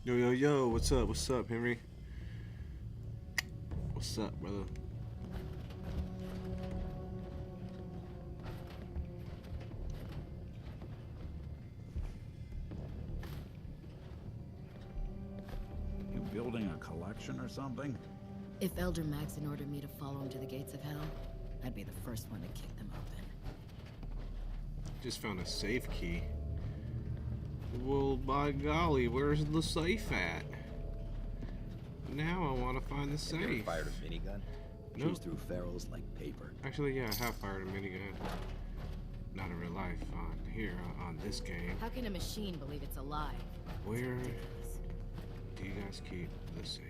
Yo, yo, yo, what's up? What's up, Henry? What's up, brother? You building a collection or something? If Elder Maxon ordered me to follow him to the gates of hell, I'd be the first one to kick them open. Just found a safe key. Well, by golly, where's the safe at? Now I want to find the safe. Have you ever fired a minigun? Nope. Chews through ferals like paper. Actually, yeah, I have fired a minigun. Not in real life, on here, on this game. How can a machine believe it's alive? Where Ridiculous. do you guys keep the safe?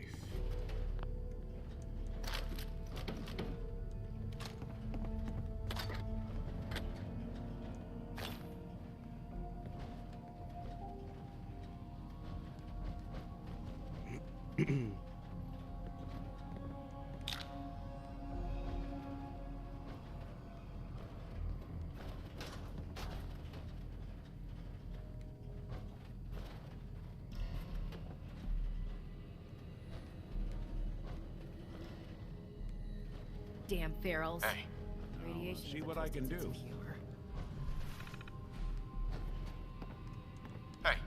Damn ferals. Hey. Radiation. See what I can do. Hey,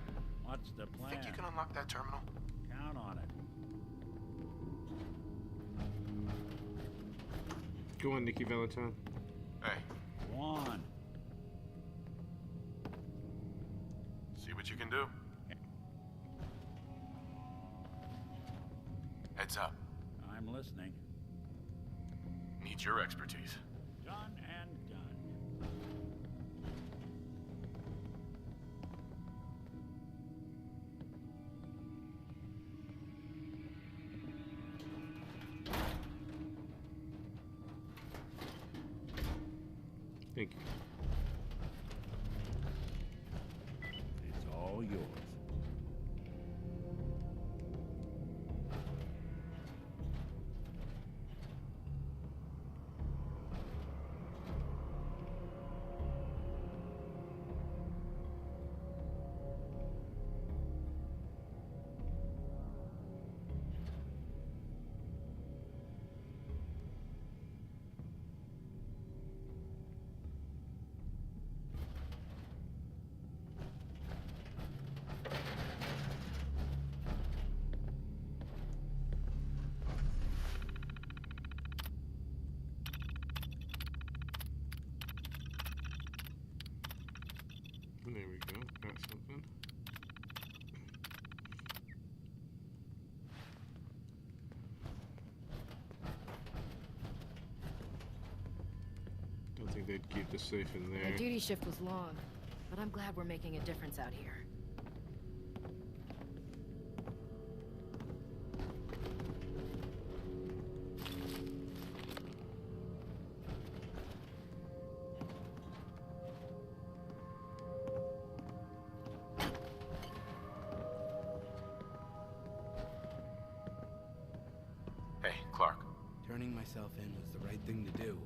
What's the plan? think you can unlock that terminal? Count on it. Go on, Nikki Valentine. Hey, Go on. see what you can do. Heads up. I'm listening. Needs your expertise. Done and done. Thank you. It's all yours. they'd keep the safe in My there. duty shift was long, but I'm glad we're making a difference out here. Hey, Clark. Turning myself in was the right thing to do,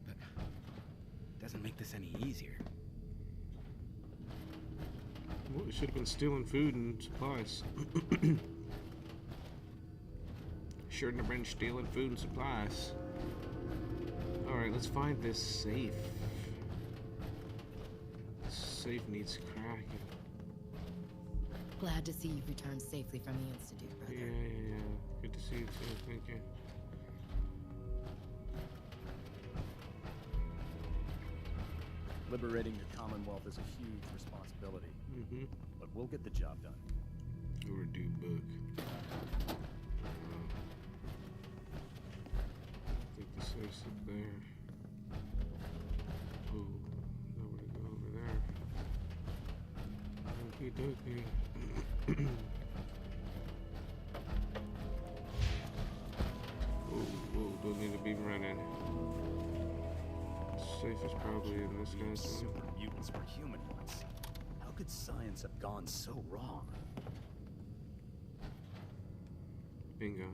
but it doesn't make this any easier. Well, we should have been stealing food and supplies. Shouldn't have been stealing food and supplies. Alright, let's find this safe. This safe needs cracking. Glad to see you've returned safely from the Institute, brother. Yeah. Good to see you too. Thank you. Liberating the Commonwealth is a huge responsibility, but we'll get the job done. Overdue book. I think the safe's up there. Oh, nowhere to go over there. Okie dokie. Whoa, don't need to be running. Safe is probably in this guy's room. Super mutants were human ones. How could science have gone so wrong? Bingo.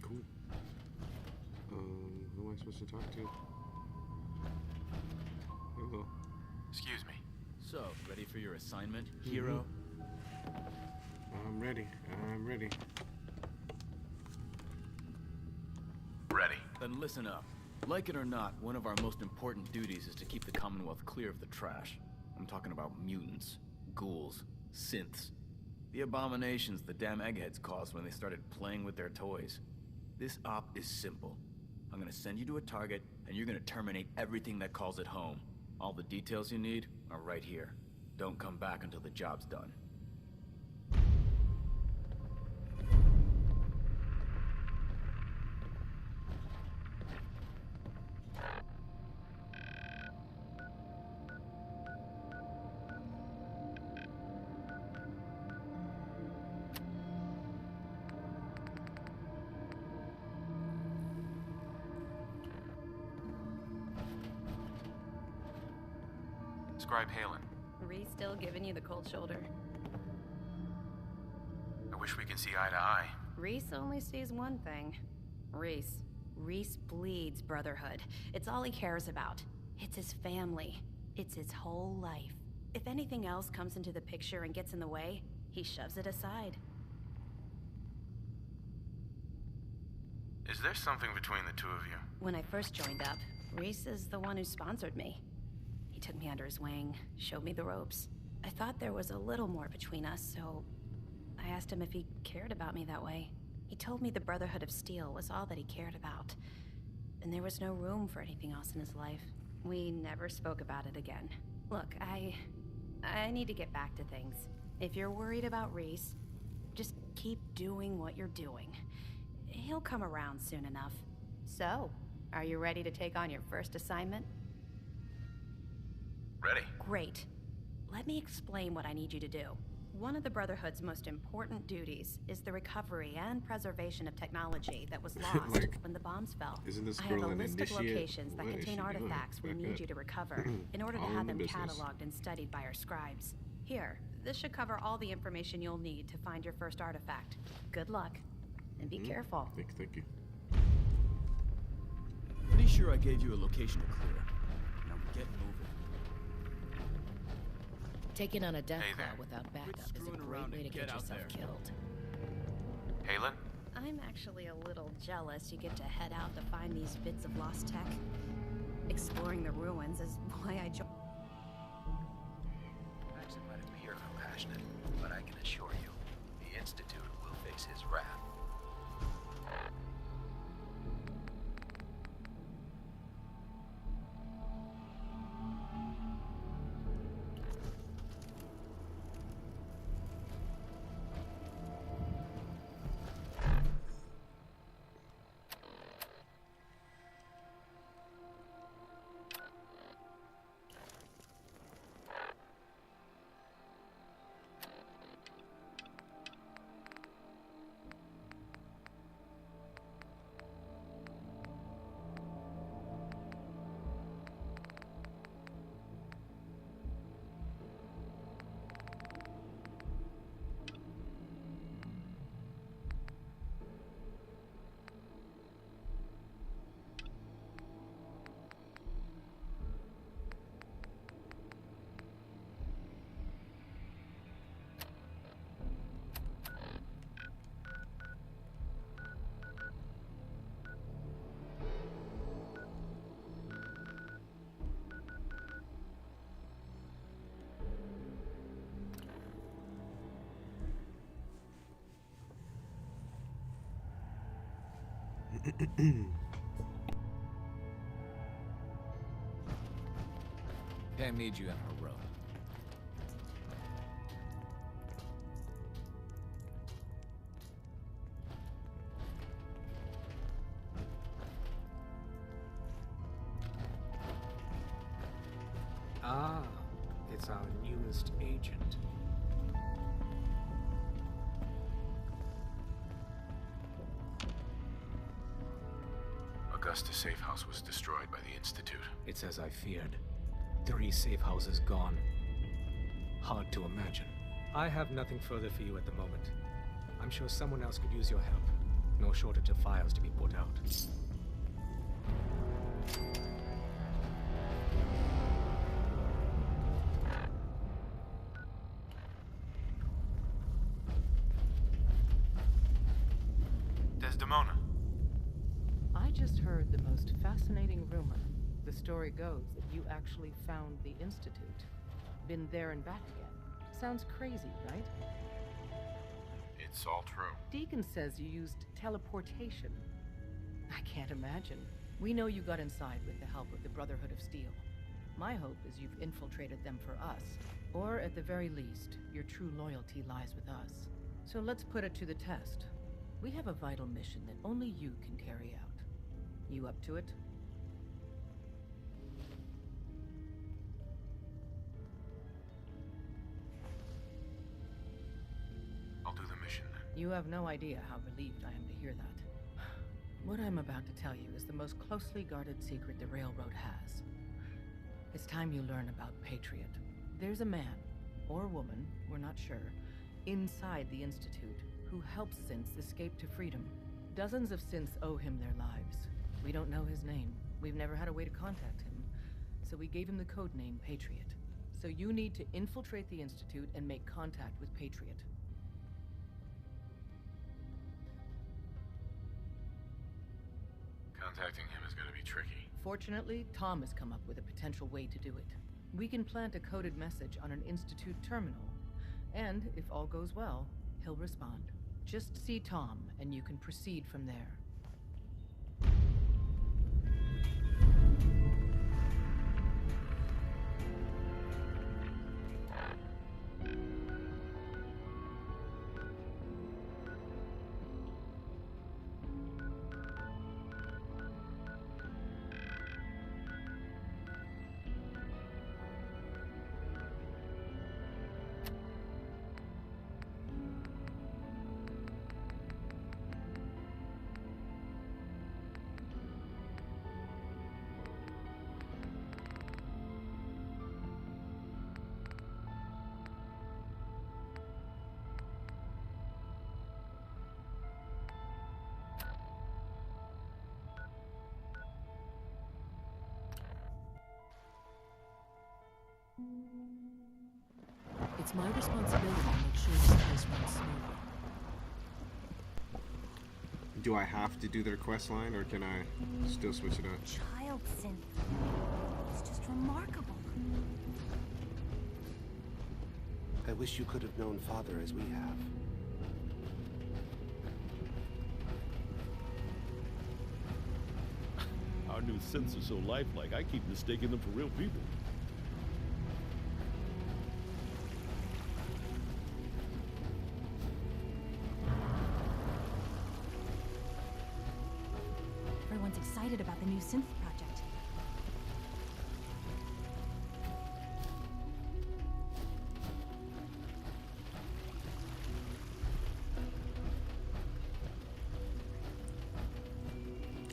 Cool. Who am I supposed to talk to? Hello. Excuse me. So, ready for your assignment, hero? I'm ready. Ready. Then listen up. Like it or not, one of our most important duties is to keep the Commonwealth clear of the trash. I'm talking about mutants, ghouls, synths. The abominations the damn eggheads caused when they started playing with their toys. This op is simple. I'm gonna send you to a target, and you're gonna terminate everything that calls it home. All the details you need are right here. Don't come back until the job's done. Scribe Halen. Reese still giving you the cold shoulder? I wish we could see eye to eye. Reese only sees one thing. Reese. Reese bleeds brotherhood. It's all he cares about. It's his family. It's his whole life. If anything else comes into the picture and gets in the way, he shoves it aside. Is there something between the two of you? When I first joined up, Reese is the one who sponsored me. He took me under his wing, showed me the ropes. I thought there was a little more between us, so I asked him if he cared about me that way. He told me the Brotherhood of Steel was all that he cared about, and there was no room for anything else in his life. We never spoke about it again. Look, I need to get back to things. If you're worried about Reese, just keep doing what you're doing. He'll come around soon enough. So, are you ready to take on your first assignment? Ready. Great. Let me explain what I need you to do. One of the Brotherhood's most important duties is the recovery and preservation of technology that was lost Like, when the bombs fell. isn't this I have a girl an list of initiate? locations that What is contain she doing? artifacts we Back need up. you to recover in order to All in have the them business. cataloged and studied by our scribes. Here, this should cover all the information you'll need to find your first artifact. Good luck, and be careful. Thank you. Pretty sure I gave you a location to clear. Now get moving. Taking on a death Hey there. cloud without backup is a screwing great around way to and get get out yourself there. killed. Halen? I'm actually a little jealous you get to head out to find these bits of lost tech. Exploring the ruins is why I joined. Max invited me here if I'm passionate, but I can assure you, Institute will face his wrath. Pam needs you in her room. Ah, it's our newest agent. Augusta's safe house was destroyed by the Institute. It's as I feared. 3 safe houses gone. Hard to imagine. I have nothing further for you at the moment. I'm sure someone else could use your help. No shortage of files to be put out. Desdemona. I just heard the most fascinating rumor. The story goes that you actually found the Institute. Been there and back again. Sounds crazy, right? It's all true. Deacon says you used teleportation. I can't imagine. We know you got inside with the help of the Brotherhood of Steel. My hope is you've infiltrated them for us. Or at the very least, your true loyalty lies with us. So let's put it to the test. We have a vital mission that only you can carry out. You up to it? I'll do the mission then. You have no idea how relieved I am to hear that. What I'm about to tell you is the most closely guarded secret the Railroad has. It's time you learn about Patriot. There's a man, or woman, we're not sure, inside the Institute who helps synths escape to freedom. Dozens of synths owe him their lives. We don't know his name. We've never had a way to contact him. So we gave him the code name Patriot. So you need to infiltrate the Institute and make contact with Patriot. Contacting him is gonna be tricky. Fortunately, Tom has come up with a potential way to do it. We can plant a coded message on an Institute terminal. And, if all goes well, he'll respond. Just see Tom, and you can proceed from there. It's my responsibility to make sure this place runs smoothly. Do I have to do their quest line, or can I still switch it up? Child synth. It's just remarkable. I wish you could have known Father as we have. synths are so lifelike, I keep mistaking them for real people. Everyone's excited about the new synth project.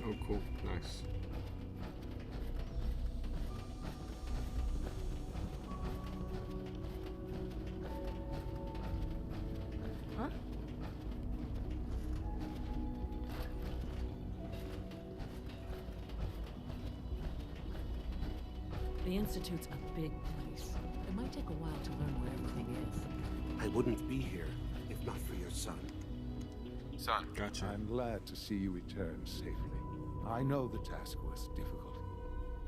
Oh, cool. Nice. Huh? The Institute's a big place. It might take a while to learn where everything is. I wouldn't be here if not for your son. Son. Gotcha. I'm glad to see you return safely. I know the task was difficult,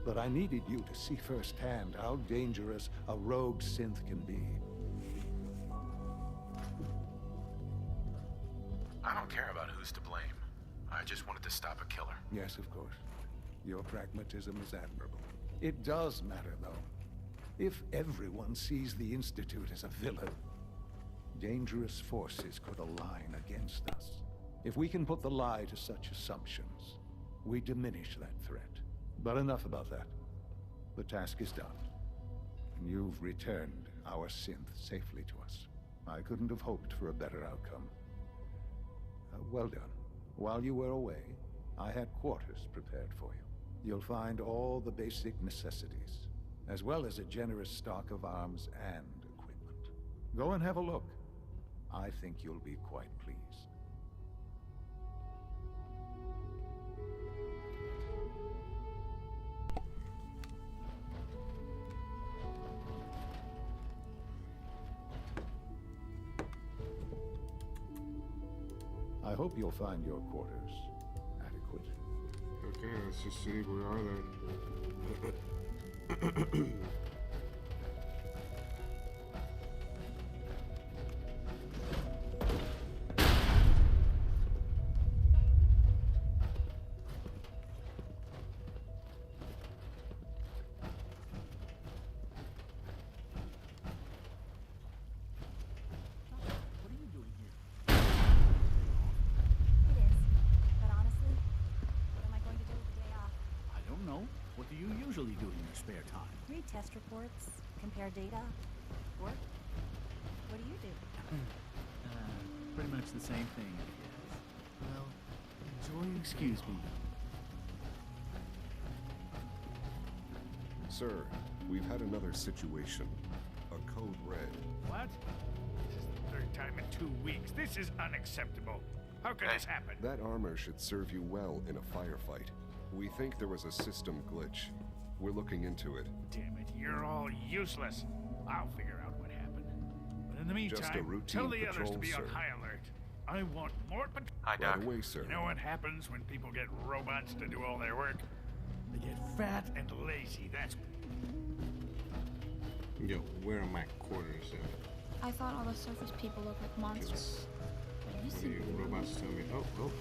but I needed you to see firsthand how dangerous a rogue synth can be. I don't care about who's to blame. I just wanted to stop a killer. Yes, of course. Your pragmatism is admirable. It does matter, though. If everyone sees the Institute as a villain, dangerous forces could align against us. If we can put the lie to such assumptions, we diminish that threat. But enough about that. The task is done. You've returned our synth safely to us. I couldn't have hoped for a better outcome. Well done. While you were away, I had quarters prepared for you. You'll find all the basic necessities, as well as a generous stock of arms and equipment. Go and have a look. I think you'll be quite pleased. I hope you'll find your quarters adequate. Okay, let's just see where are they. What do you usually do in your spare time? Read test reports, compare data, work. What do you do? Pretty much the same thing, I guess. Well, excuse me. Sir, we've had another situation. A code red. What? This is the third time in 2 weeks. This is unacceptable. How could this happen? That armor should serve you well in a firefight. We think there was a system glitch. We're looking into it. Damn it, you're all useless. I'll figure out what happened. But in the Just a meantime, routine tell the others to patrol, be on sir. high alert. I want more Hi, Doc. Right away, sir. You know what happens when people get robots to do all their work? They get fat and lazy, that's... Yo, where are my quarters at? I thought all the surface people look like monsters. But you seem The robots tell me, oh, look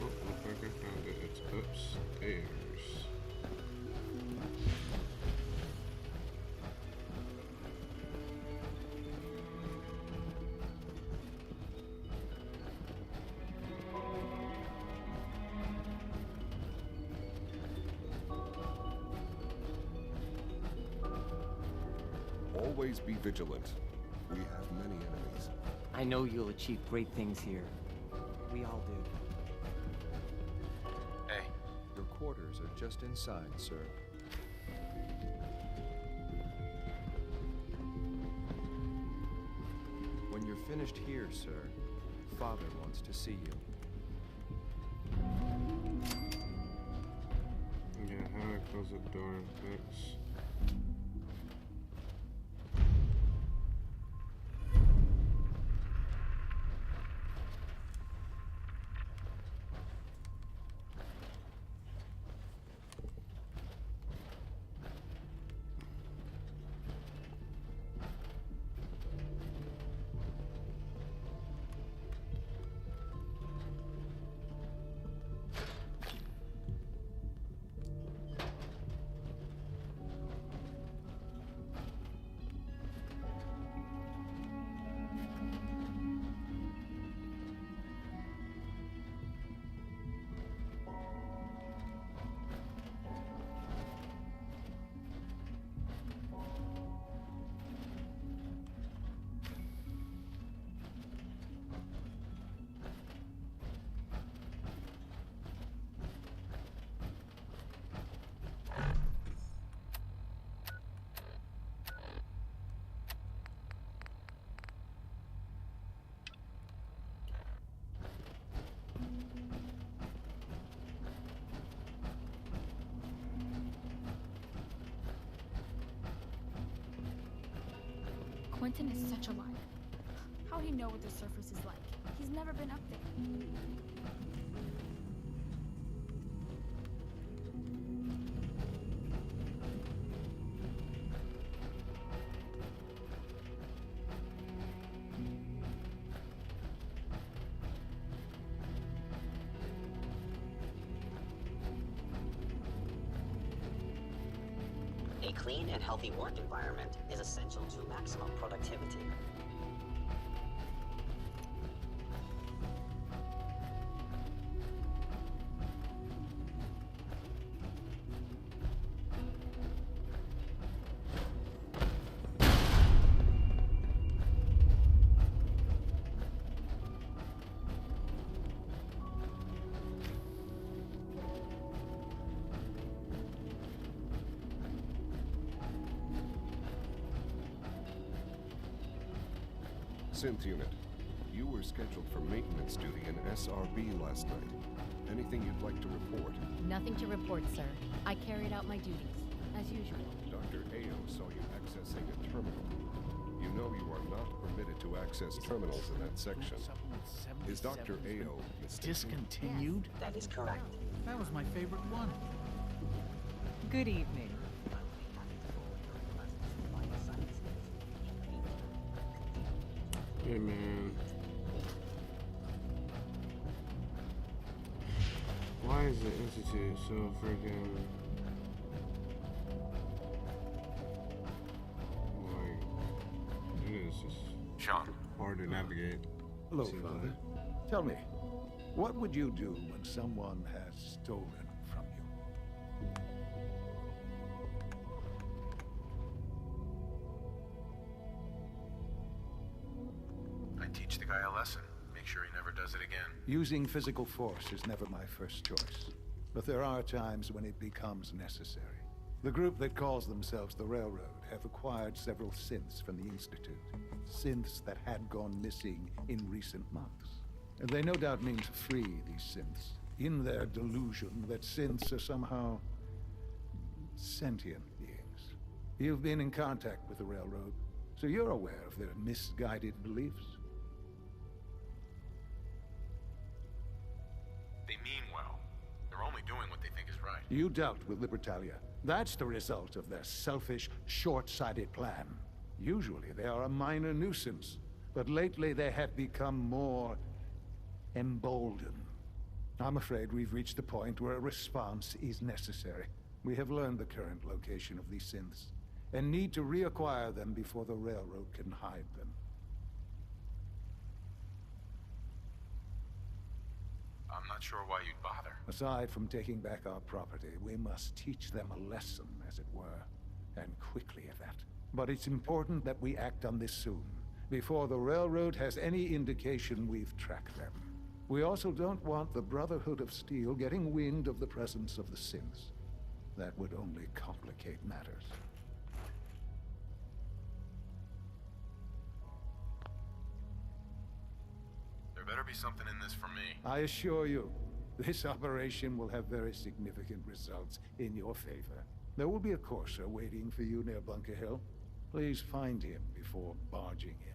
like I found it. It's upstairs. Always be vigilant. We have many enemies. I know you'll achieve great things here. We all do. Hey. Your quarters are just inside, sir. When you're finished here, sir, Father wants to see you. Yeah, how do I close the door? Thanks. Quentin is such a liar. How'd he know what the surface is like? He's never been up there. A clean and healthy work environment is essential to maximum productivity. Synth unit, you were scheduled for maintenance duty in SRB last night. Anything you'd like to report? Nothing to report, sir. I carried out my duties, as usual. Dr. Ao saw you accessing a terminal. You know you are not permitted to access terminals in that section. Is Dr. Ao discontinued? Yes. That is correct. That was my favorite one. Good evening. Hey, man. Why is the Institute so freaking... Like, it is just Sean. hard to navigate. Hello, Seems Father. like. Tell me, what would you do when someone has stolen from you? I teach the guy a lesson. Make sure he never does it again. Using physical force is never my first choice. But there are times when it becomes necessary. The group that calls themselves the Railroad have acquired several synths from the Institute. Synths that had gone missing in recent months. And they no doubt mean to free these synths, in their delusion that synths are somehow sentient beings. You've been in contact with the Railroad, so you're aware of their misguided beliefs. They mean well. They're only doing what they think is right. You dealt with Libertalia. That's the result of their selfish, short-sighted plan. Usually they are a minor nuisance, but lately they have become more emboldened. I'm afraid we've reached the point where a response is necessary. We have learned the current location of these synths, and need to reacquire them before the Railroad can hide them. I'm not sure why you'd bother. Aside from taking back our property, we must teach them a lesson, as it were, and quickly at that. But it's important that we act on this soon, before the Railroad has any indication we've tracked them. We also don't want the Brotherhood of Steel getting wind of the presence of the synths. That would only complicate matters. There better be something in this for me. I assure you, this operation will have very significant results in your favor. There will be a courser waiting for you near Bunker Hill. Please find him before barging in.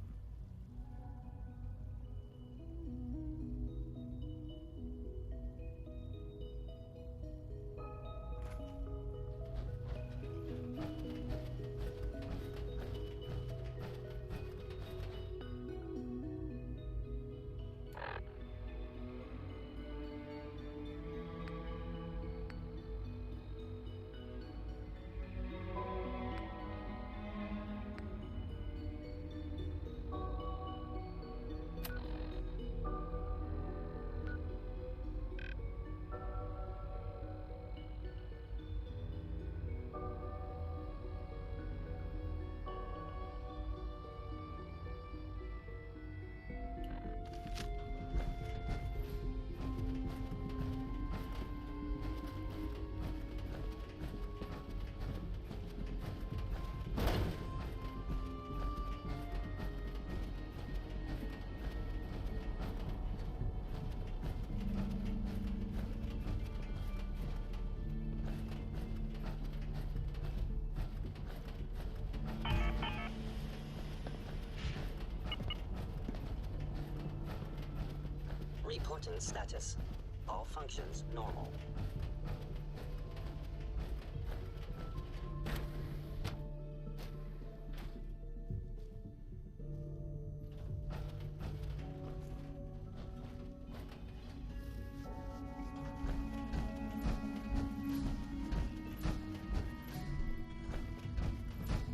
Reporting status. All functions normal.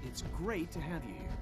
It's great to have you here.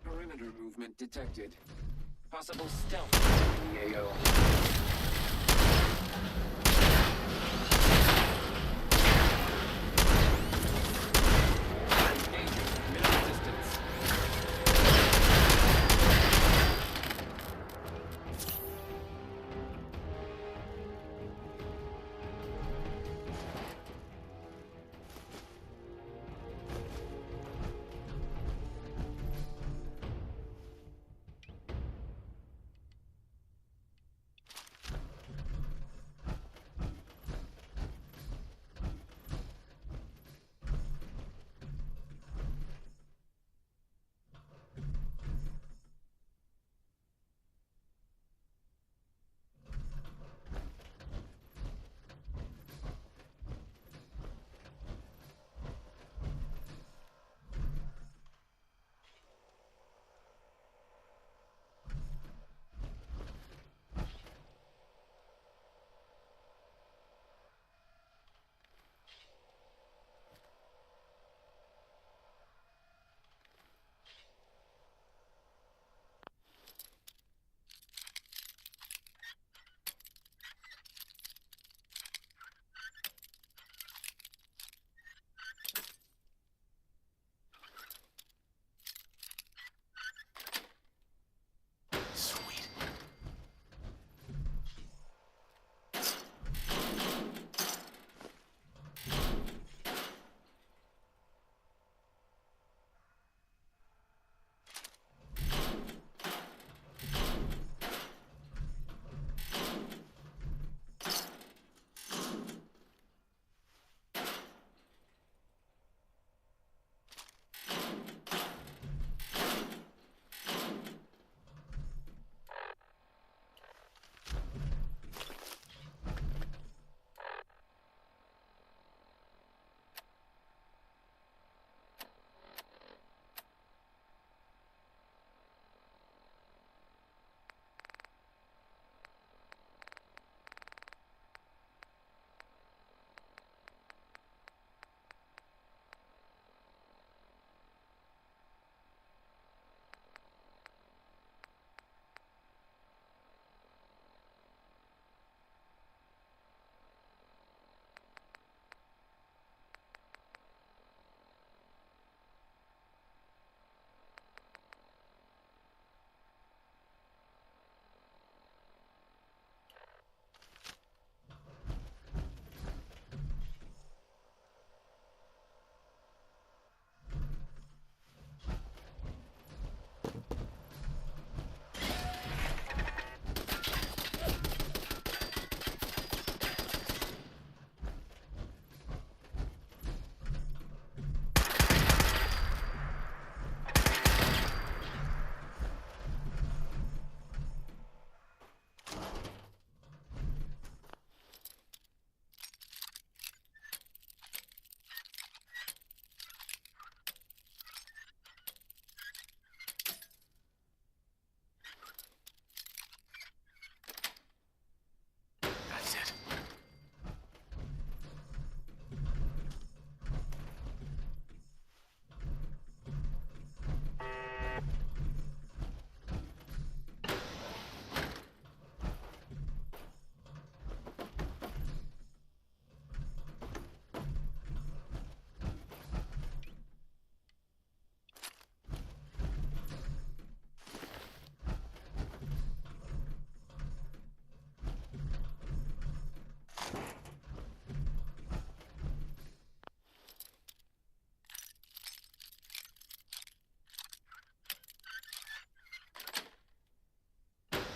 Perimeter movement detected. Possible stealth in the AO.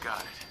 got it.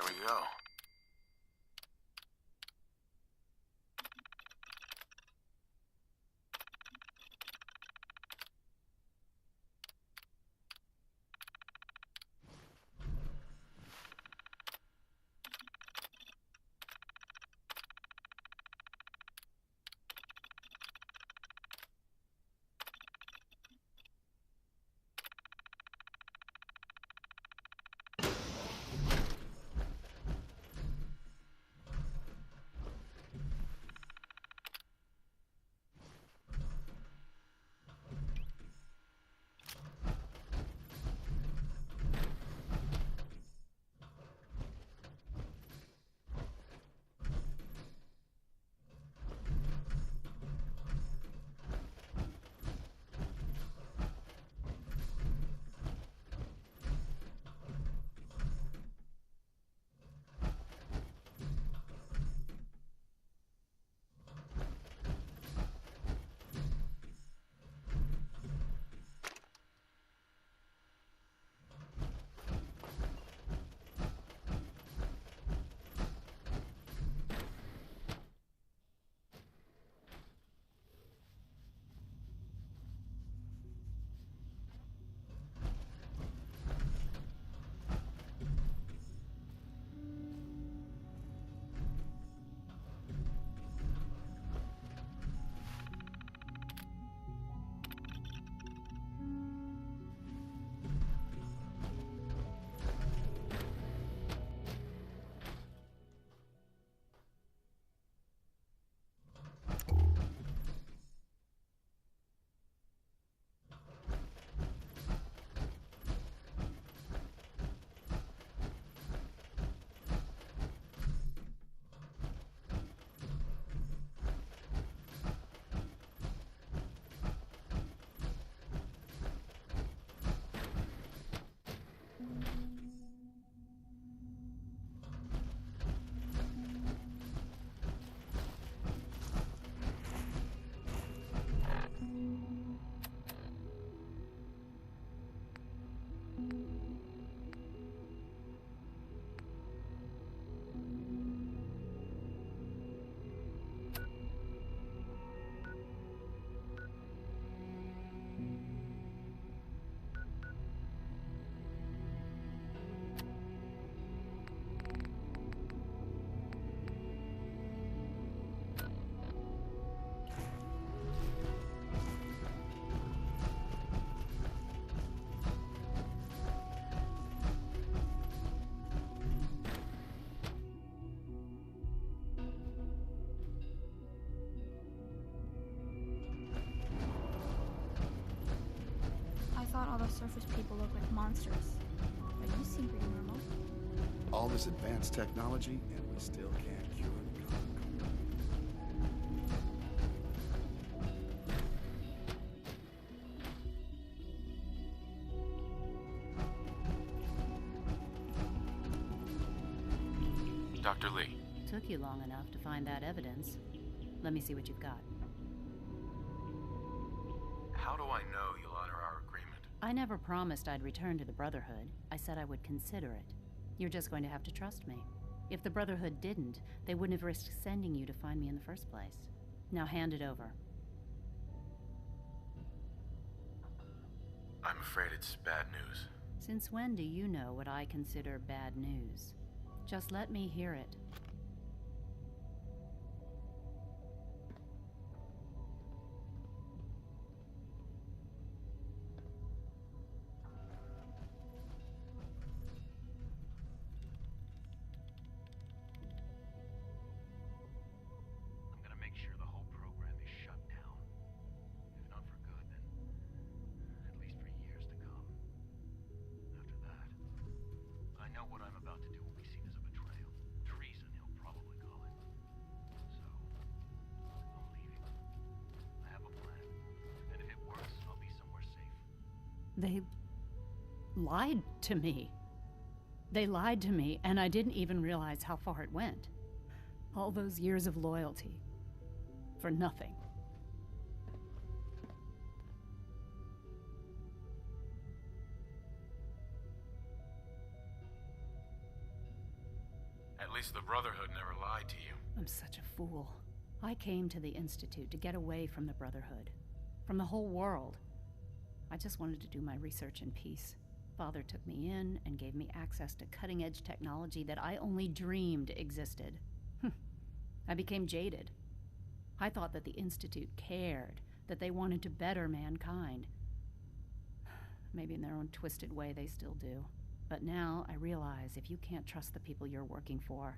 There we go. thought all the surface people looked like monsters. But you seem pretty normal. All this advanced technology, and we still can't cure the common cold. Dr. Lee. Took you long enough to find that evidence. Let me see what you've got. How do I know you'll honor our agreement? I never promised I'd return to the Brotherhood. I said I would consider it. You're just going to have to trust me. If the Brotherhood didn't, they wouldn't have risked sending you to find me in the first place. Now hand it over. I'm afraid it's bad news. Since when do you know what I consider bad news? Just let me hear it. I'm gonna make sure the whole program is shut down. If not for good, then at least for years to come. After that, I know what I'm about to do will be seen as a betrayal. Treason, he'll probably call it. So, I'm leaving. I have a plan. And if it works, I'll be somewhere safe. They lied to me. They lied to me, and I didn't even realize how far it went. All those years of loyalty. For nothing. At least the Brotherhood never lied to you. I'm such a fool. I came to the Institute to get away from the Brotherhood. From the whole world. I just wanted to do my research in peace. Father took me in and gave me access to cutting-edge technology that I only dreamed existed. I became jaded. I thought that the Institute cared, that they wanted to better mankind. Maybe in their own twisted way they still do. But now I realize if you can't trust the people you're working for,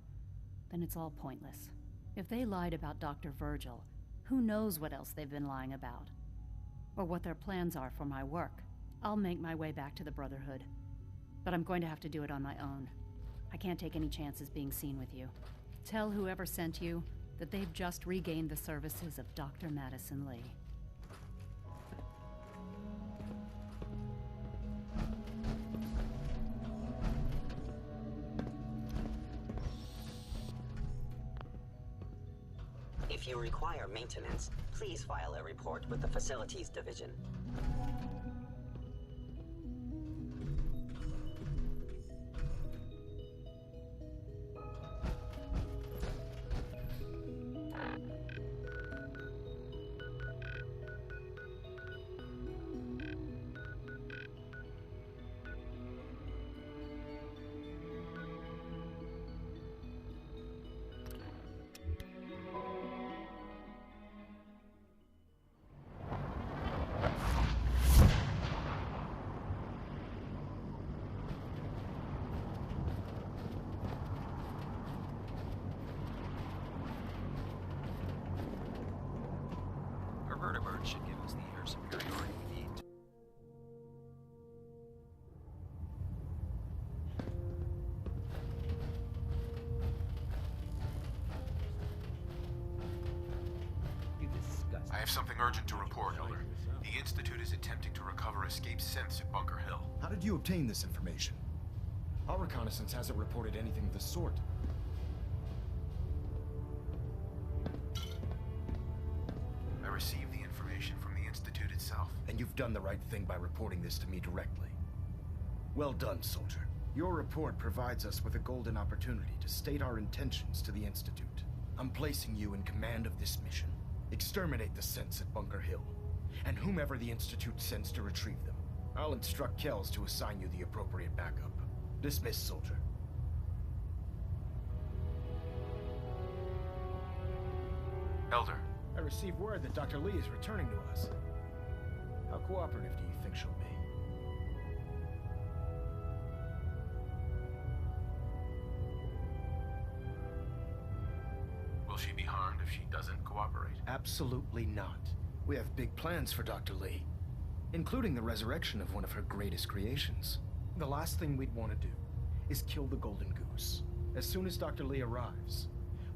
then it's all pointless. If they lied about Dr. Virgil, who knows what else they've been lying about? Or what their plans are for my work. I'll make my way back to the Brotherhood. But I'm going to have to do it on my own. I can't take any chances being seen with you. Tell whoever sent you that they've just regained the services of Dr. Madison Lee. If you require maintenance, please file a report with the Facilities Division. Vertibird should give us the air superiority we need. You disgust. I have something urgent to report, Elder. The Institute is attempting to recover escaped synths at Bunker Hill. How did you obtain this information? Our reconnaissance hasn't reported anything of the sort. I received the information from the Institute itself. And you've done the right thing by reporting this to me directly. Well done, soldier. Your report provides us with a golden opportunity to state our intentions to the Institute. I'm placing you in command of this mission. Exterminate the synths at Bunker Hill, and whomever the Institute sends to retrieve them. I'll instruct Kells to assign you the appropriate backup. Dismissed, soldier. Elder. I received word that Dr. Lee is returning to us. How cooperative do you think she'll be? Will she be harmed if she doesn't cooperate? Absolutely not. We have big plans for Dr. Lee. including the resurrection of one of her greatest creations. The last thing we'd want to do is kill the Golden Goose. As soon as Dr. Lee arrives,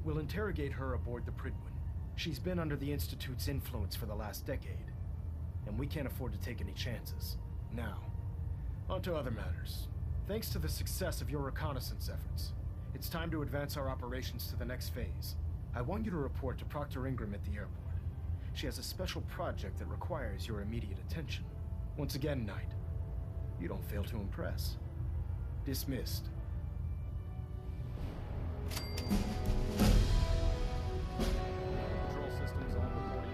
we'll interrogate her aboard the Prydwen. She's been under the Institute's influence for the last decade, and we can't afford to take any chances. Now, on to other matters. Thanks to the success of your reconnaissance efforts, it's time to advance our operations to the next phase. I want you to report to Proctor Ingram at the airport. She has a special project that requires your immediate attention. Once again, Knight, you don't fail to impress. Dismissed. Control systems all reporting.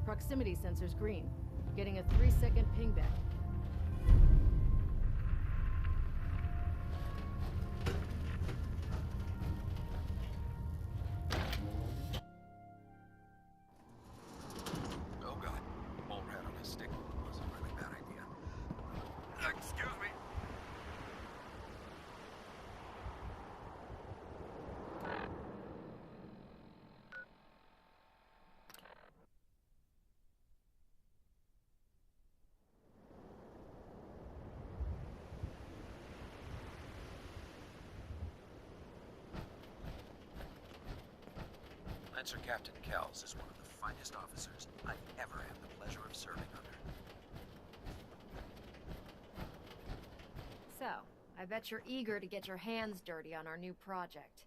Proximity sensor's green. Getting a 3-second ping back. Oh god, mole rat on a stick was a really bad idea. Excuse me. Lancer Captain Kells is one of the finest officers I've ever had the pleasure of serving under. I bet you're eager to get your hands dirty on our new project.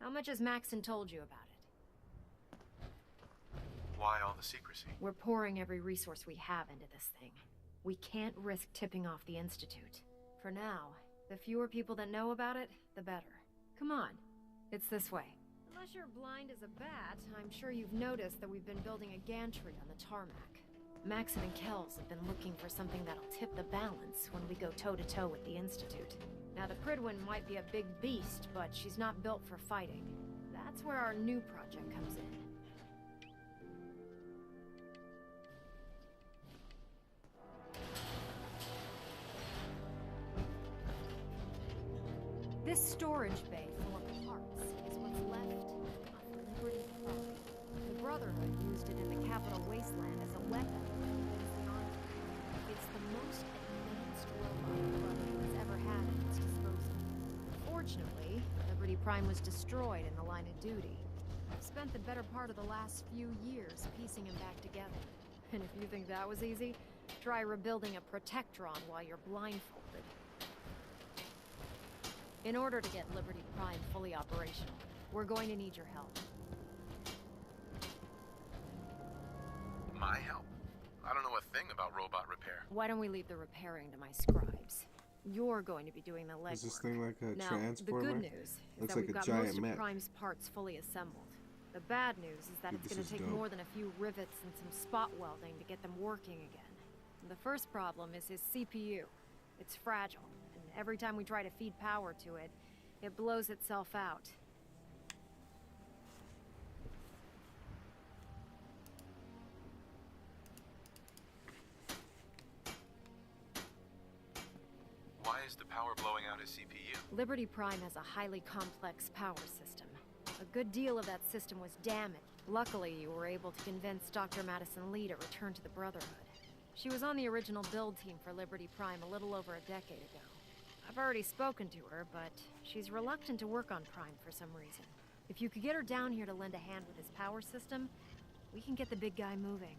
How much has Maxon told you about it? Why all the secrecy? We're pouring every resource we have into this thing. We can't risk tipping off the Institute. For now, the fewer people that know about it, the better. Come on, it's this way. Unless you're blind as a bat, I'm sure you've noticed that we've been building a gantry on the tarmac. Maxon and Kells have been looking for something that'll tip the balance when we go toe-to-toe with the Institute. Now, the Pridwin might be a big beast, but she's not built for fighting. That's where our new project comes in. This storage bay full of parts is what's left of Liberty Prime. The Brotherhood used it in the Capital Wasteland as a weapon against the Army. It's the most advanced robot the Brotherhood has ever had at its disposal. Fortunately, Liberty Prime was destroyed in the line of duty. I've spent the better part of the last few years piecing him back together. And if you think that was easy, try rebuilding a Protectron while you're blindfolded. In order to get Liberty Prime fully operational, we're going to need your help. My help? I don't know a thing about robot repair. Why don't we leave the repairing to my scribes? You're going to be doing the legwork. Is this thing like a now, transformer? the good news is Looks that like we've a got giant most mech. of Prime's parts fully assembled. The bad news is that Dude, it's this going is to take dope. more than a few rivets and some spot welding to get them working again. The first problem is his CPU. It's fragile, and every time we try to feed power to it, it blows itself out. Why is the power blowing out his CPU? Liberty Prime has a highly complex power system. A good deal of that system was damaged. Luckily, you were able to convince Dr. Madison Lee to return to the Brotherhood. She was on the original build team for Liberty Prime a little over a decade ago. I've already spoken to her, but she's reluctant to work on Prime for some reason. If you could get her down here to lend a hand with his power system, we can get the big guy moving.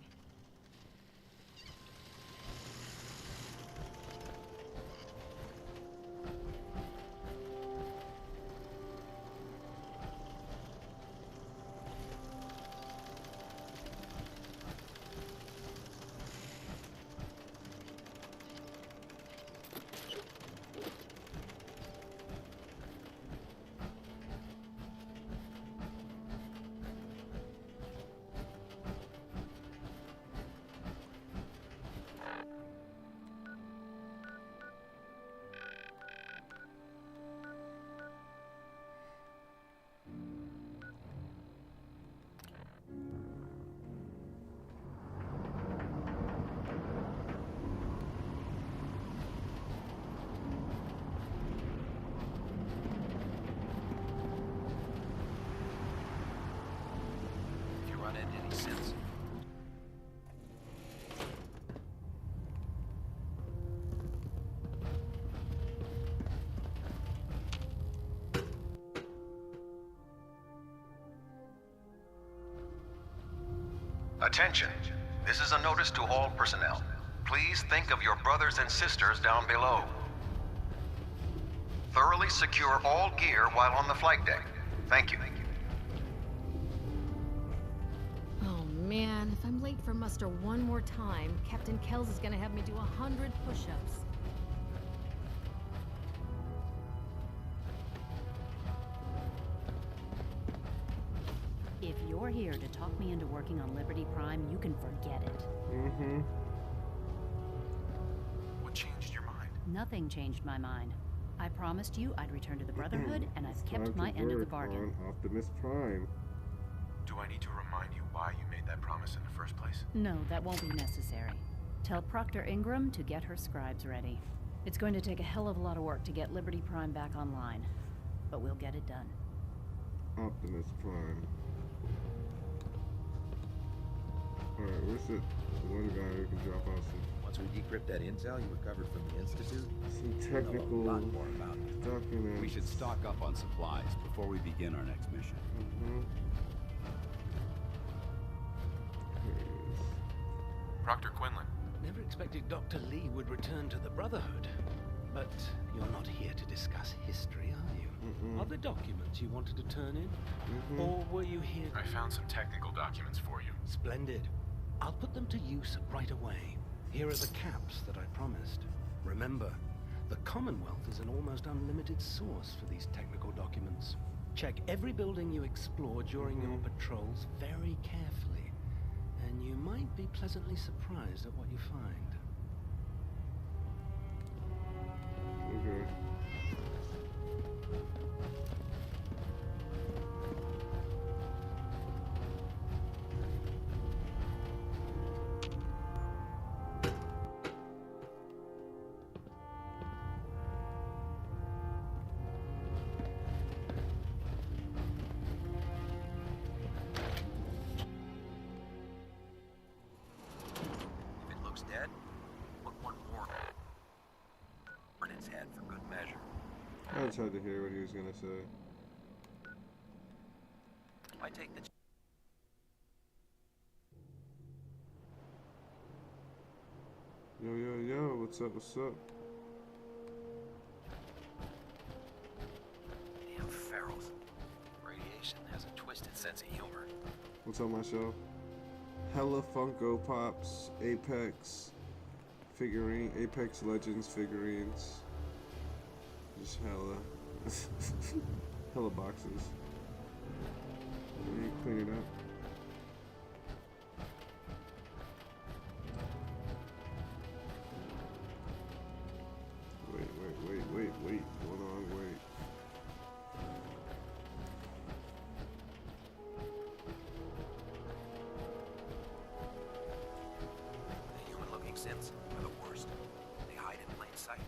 If you run into any sense. Attention. This is a notice to all personnel. Please think of your brothers and sisters down below. Thoroughly secure all gear while on the flight deck. Thank you. Oh man, if I'm late for muster one more time, Captain Kells is gonna have me do 100 push-ups. If you're here to talk me into working on Liberty Prime, you can forget it. Mm-hmm. What changed your mind? Nothing changed my mind. I promised you I'd return to the Brotherhood, and I've kept my end of the bargain. Optimus Prime. Do I need to remind you why you made that promise in the first place? No, that won't be necessary. Tell Proctor Ingram to get her scribes ready. It's going to take a hell of a lot of work to get Liberty Prime back online, but we'll get it done. Optimus Prime. Alright, where's the one guy who can drop off some... Once we decrypt that intel you recovered from the Institute, some we'll technical know a lot more about it. documents. We should stock up on supplies before we begin our next mission. Proctor Quinlan. Never expected Dr. Lee would return to the Brotherhood. But you're not here to discuss history, are you? Are there documents you wanted to turn in? Or were you here... I found some technical documents for you. Splendid. I'll put them to use right away. Here are the caps that I promised. Remember, the Commonwealth is an almost unlimited source for these technical documents. Check every building you explore during your patrols very carefully, and you might be pleasantly surprised at what you find. Okay. If it looks dead, put one more on its head for good measure. I just had to hear what he was gonna say. I take the... Yo, yo, yo, what's up, what's up? Damn ferals. Radiation has a twisted sense of humor. What's on my shelf? Hella Funko Pops, Apex figurine, Apex Legends figurines. Just hella, hella boxes. Let me clean it up. Wait, hold on, wait. The human-looking synths are the worst. They hide in plain sight.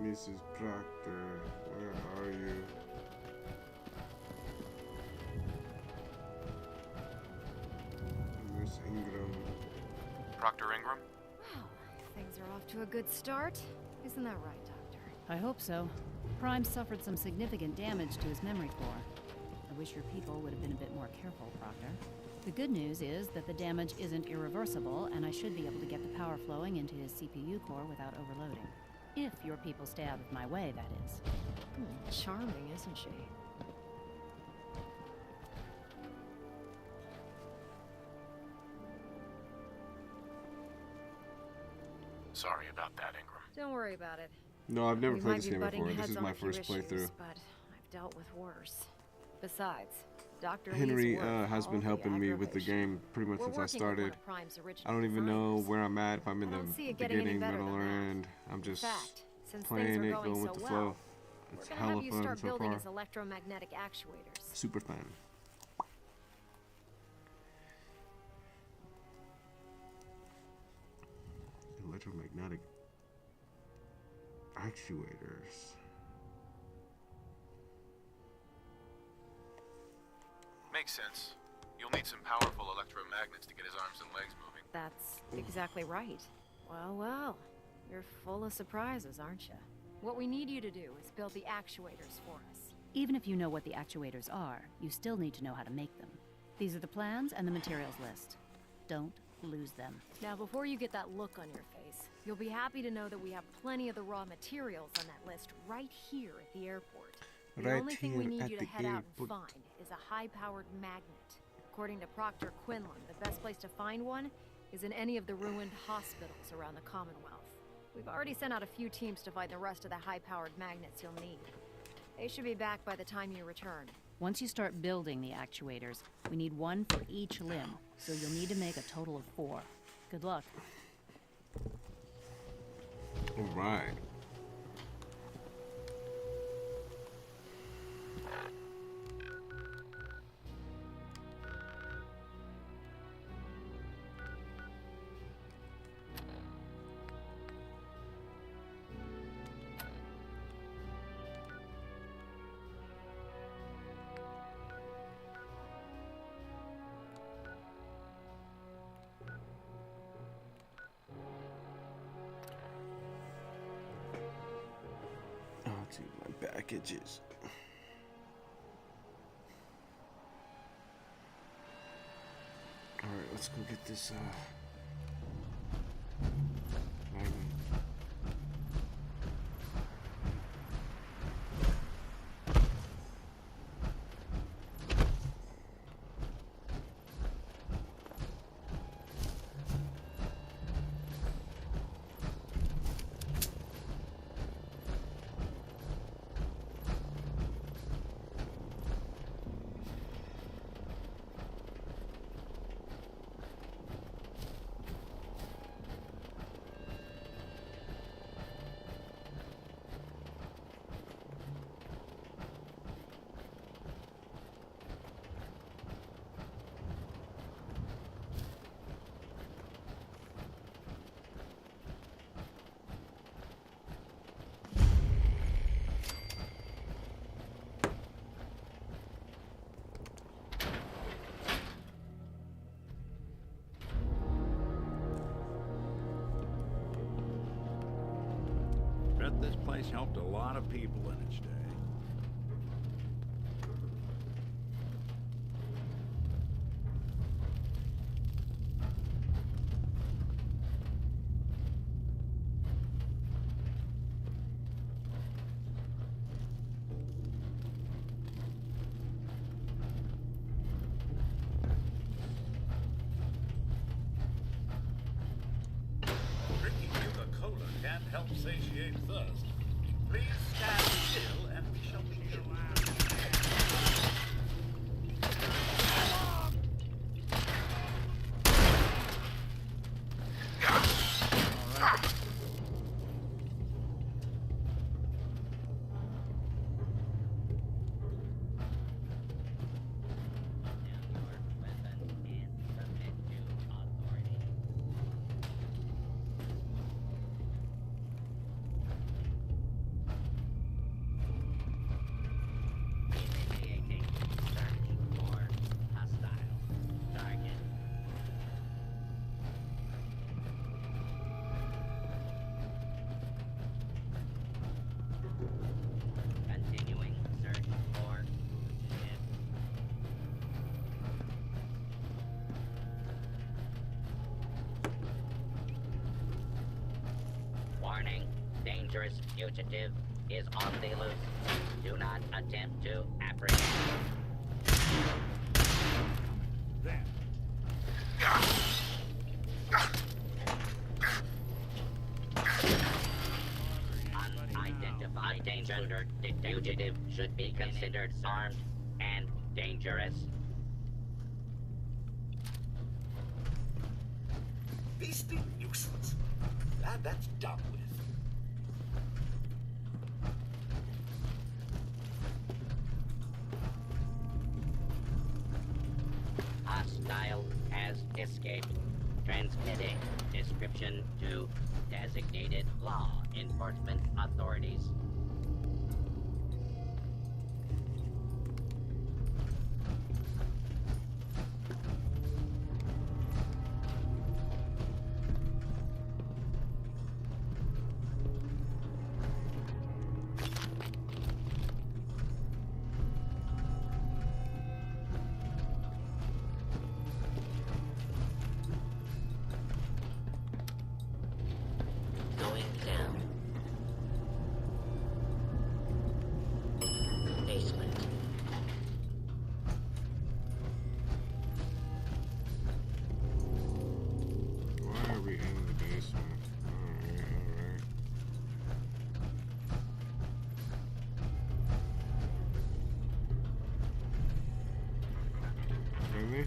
Mrs. Proctor, where are you? Miss Ingram. Proctor Ingram? Wow, things are off to a good start. Isn't that right, Doctor? I hope so. Prime suffered some significant damage to his memory core. I wish your people would have been a bit more careful, Proctor. The good news is that the damage isn't irreversible, and I should be able to get the power flowing into his CPU core without overloading. If your people stay out of my way, that is. Charming, isn't she? Sorry about that, Ingram. Don't worry about it. No, I've never We played might this be game butting before. This heads is on my a few first issues, playthrough. But I've dealt with worse. Besides, Dr. Henry Lee's work has been all the helping me with the aggravation. game pretty much We're since I working with one started. of Prime's original I don't even know designers. where I'm at, if I'm in I the don't see it getting any beginning, better middle, or than that. end. I'm just In fact, since playing things are it, going going so with the well, flow. we're It's gonna have hella you fun start so building far. his electromagnetic actuators. Super fun. Electromagnetic actuators. Makes sense. You'll need some powerful electromagnets to get his arms and legs moving. That's exactly right. Well, well, you're full of surprises, aren't you? What we need you to do is build the actuators for us. Even if you know what the actuators are, you still need to know how to make them. These are the plans and the materials list. Don't lose them. Now, before you get that look on your face, you'll be happy to know that we have plenty of the raw materials on that list right here at the airport. The Right only thing we here need at you to the head out and airport. find is a high-powered magnet. According to Proctor Quinlan, the best place to find one is in any of the ruined hospitals around the Commonwealth. We've already sent out a few teams to find the rest of the high-powered magnets you'll need. They should be back by the time you return. Once you start building the actuators, we need one for each limb, so you'll need to make a total of 4. Good luck. All right. To my packages. All right, let's go get this this place helped a lot of people in its day. Drinking Coca-Cola can't help satiate thirst. Please stand still and we shall begin. Continuing search for Warning, dangerous fugitive is on the loose. Do not attempt to apprehend. There. Unidentified danger. The fugitive should be considered armed and dangerous. Beastly nuisance. Glad that's done with. Hostile has escaped. Transmitting description to designated law enforcement authorities. Going down. Basement. Why are we in the basement? Alright. Really?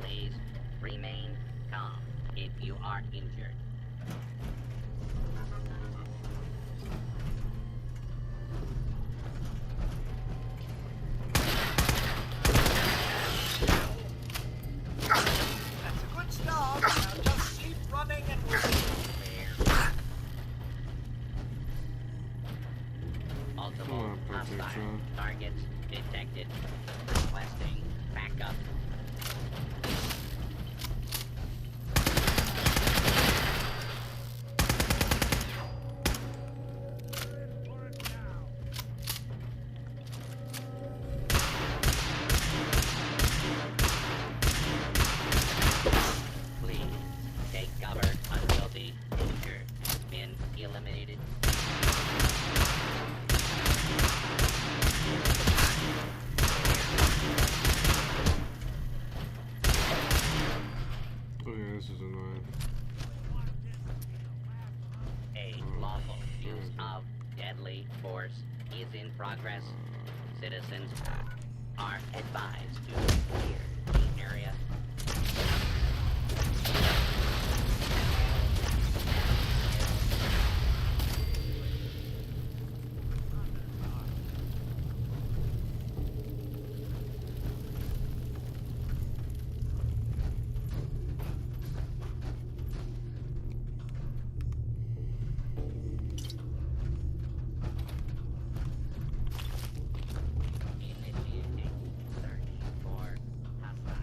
Please remain calm if you are injured. That's a good start. Now just keep running and we'll Multiple hostile targets detected. Requesting backup. Please take cover until the danger has been eliminated. Okay, this is annoying. A lawful use of deadly force is in progress. Citizens are advised to clear the area. Initiating search for hostile.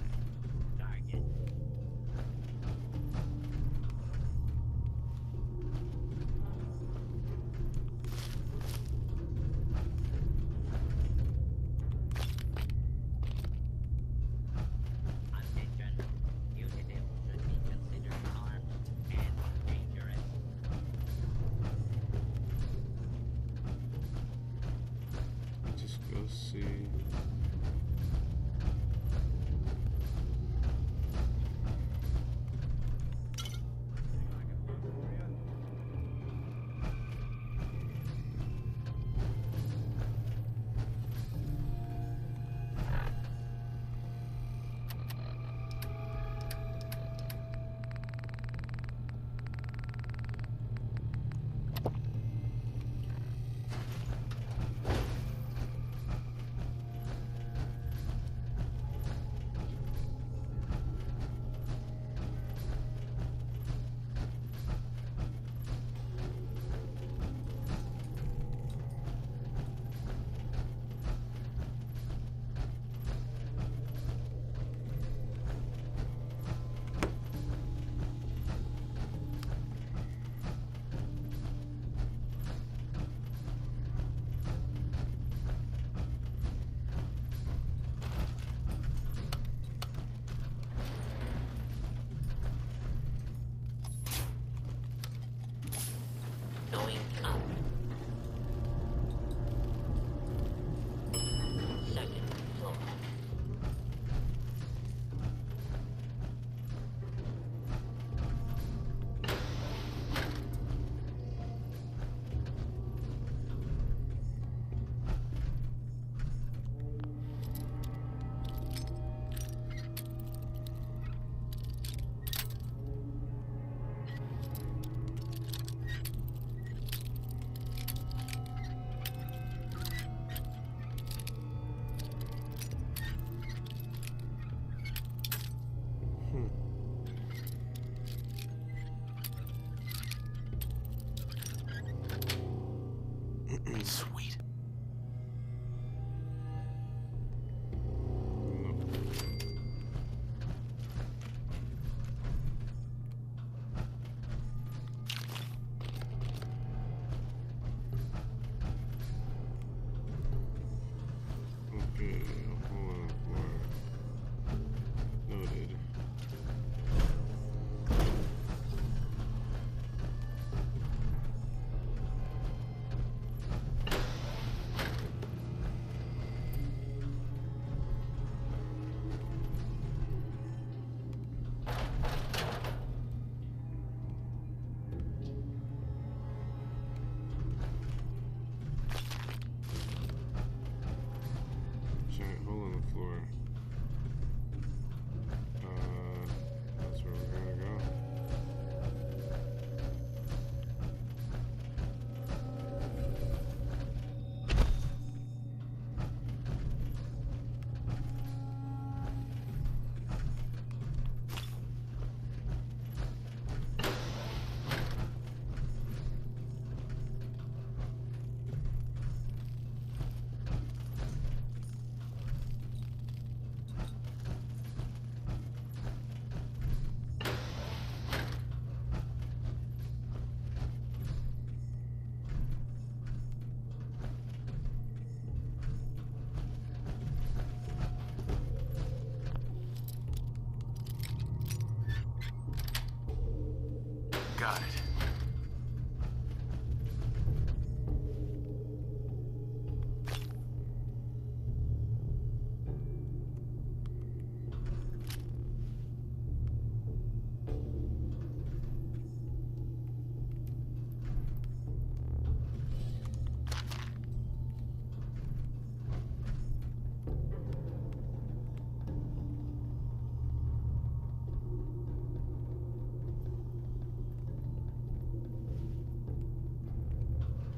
Sweet. Okay, hold on for noted. Giant hole in the floor. That's where we're gonna go. Got it.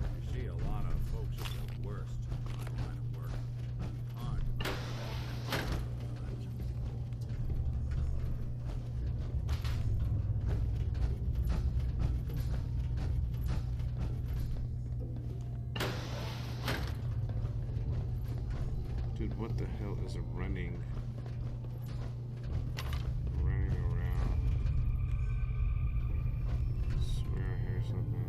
I see a lot of folks at their worst in my line of work. Hard to believe Dude, what the hell is running around? I swear I hear something.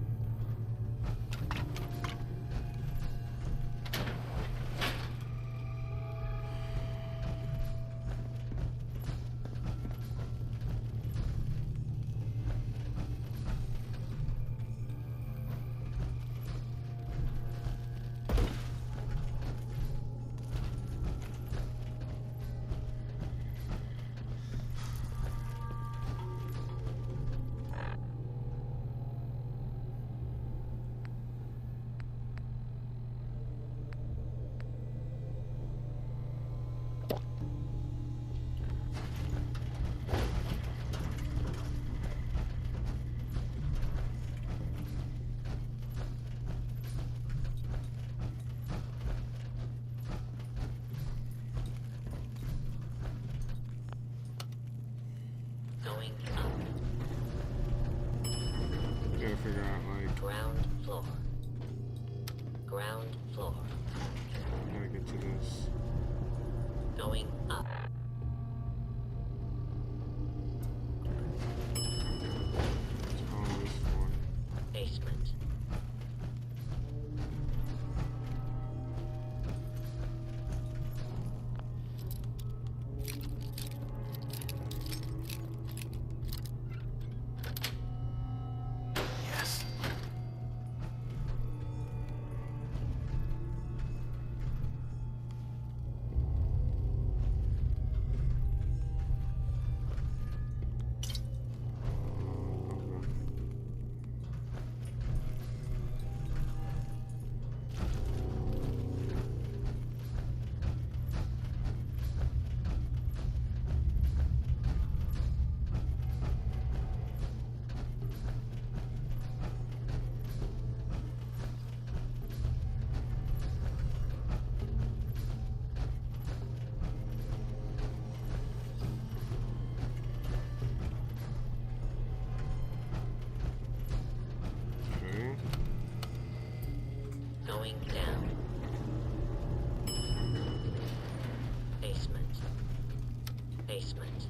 Going up. Gotta figure out, like, Ground floor. Ground floor. gotta get to this. Going up. What's all this for? Basement. Yes. Going down. Basement. Basement.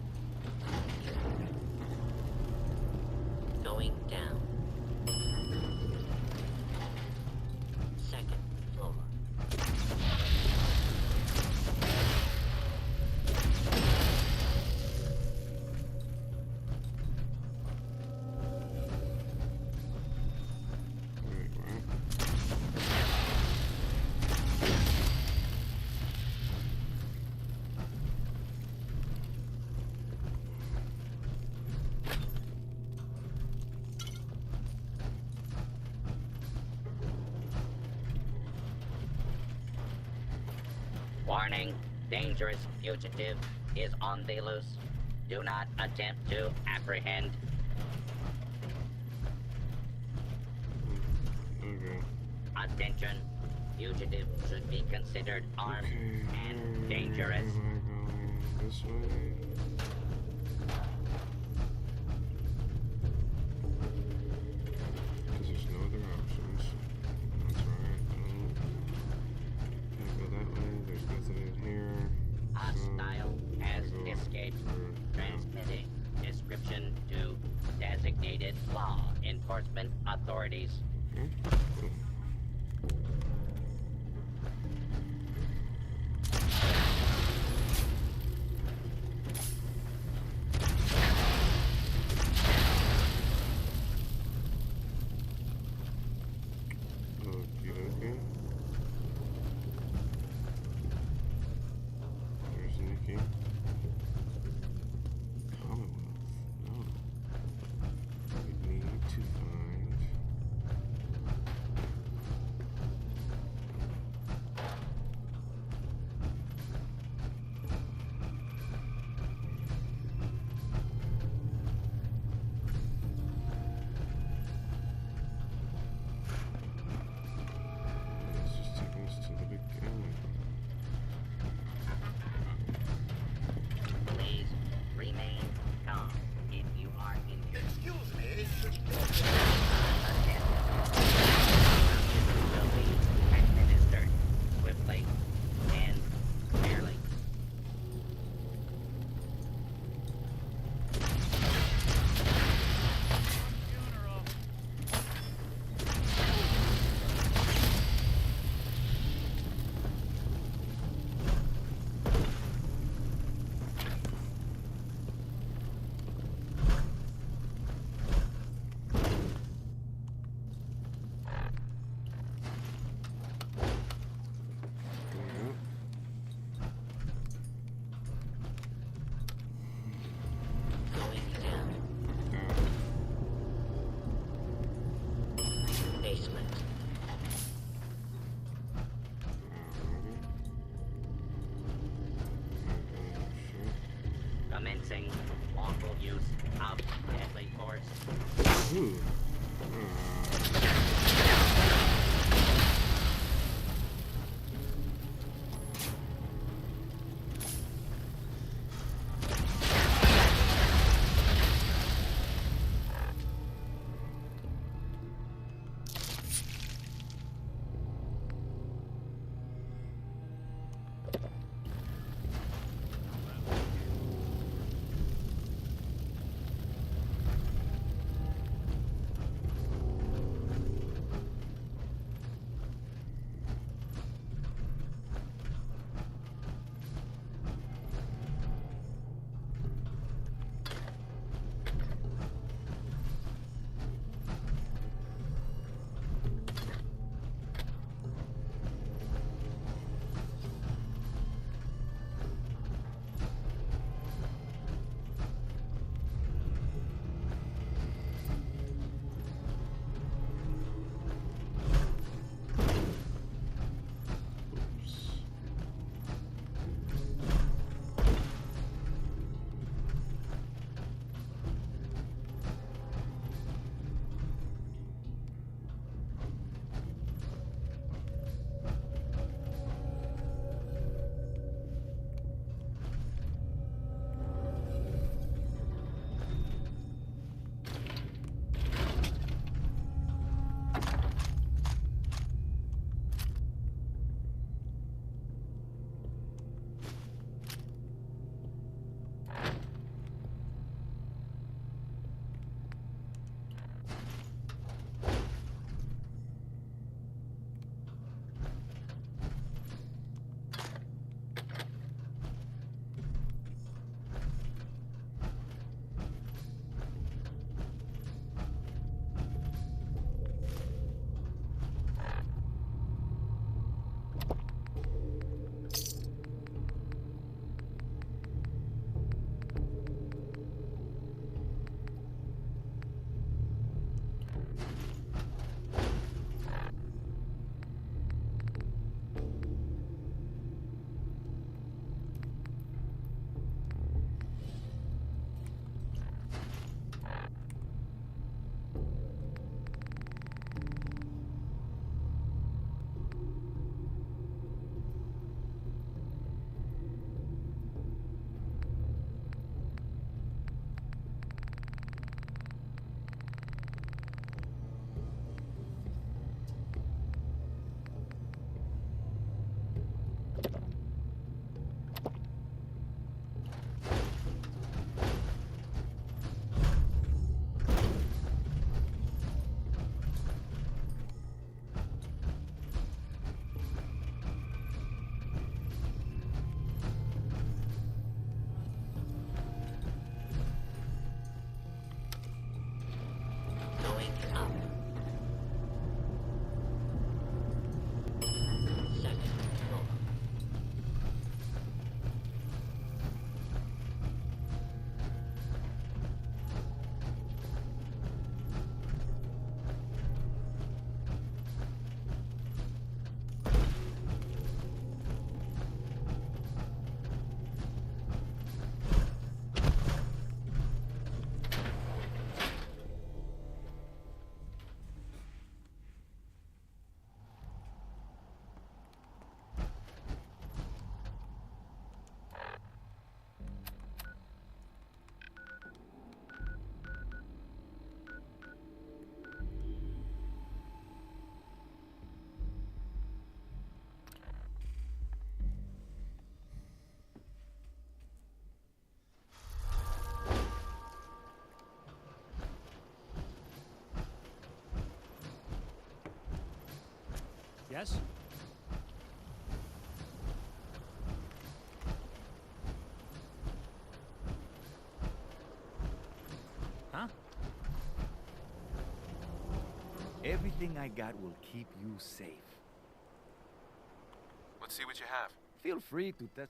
Going down. Second floor. Warning, dangerous fugitive is on the loose. Do not attempt to apprehend. Okay. Attention, fugitive should be considered armed and dangerous. Am I going this way? Because there's no other options. That's right. Can't go that way. There's nothing in here. Hostile has escaped. Transmitting description to designated law enforcement authorities. Okay. Cool. Okay. There's Nikki. Commonwealth. No. We need to find. Let's just take us to the beginning. Please remain calm if you are injured. Excuse me. Will be administered swiftly and fairly. Going down. Basement. Commencing lawful use of deadly force. Ooh. Yes? Huh? Everything I got will keep you safe. Let's see what you have. Feel free to test.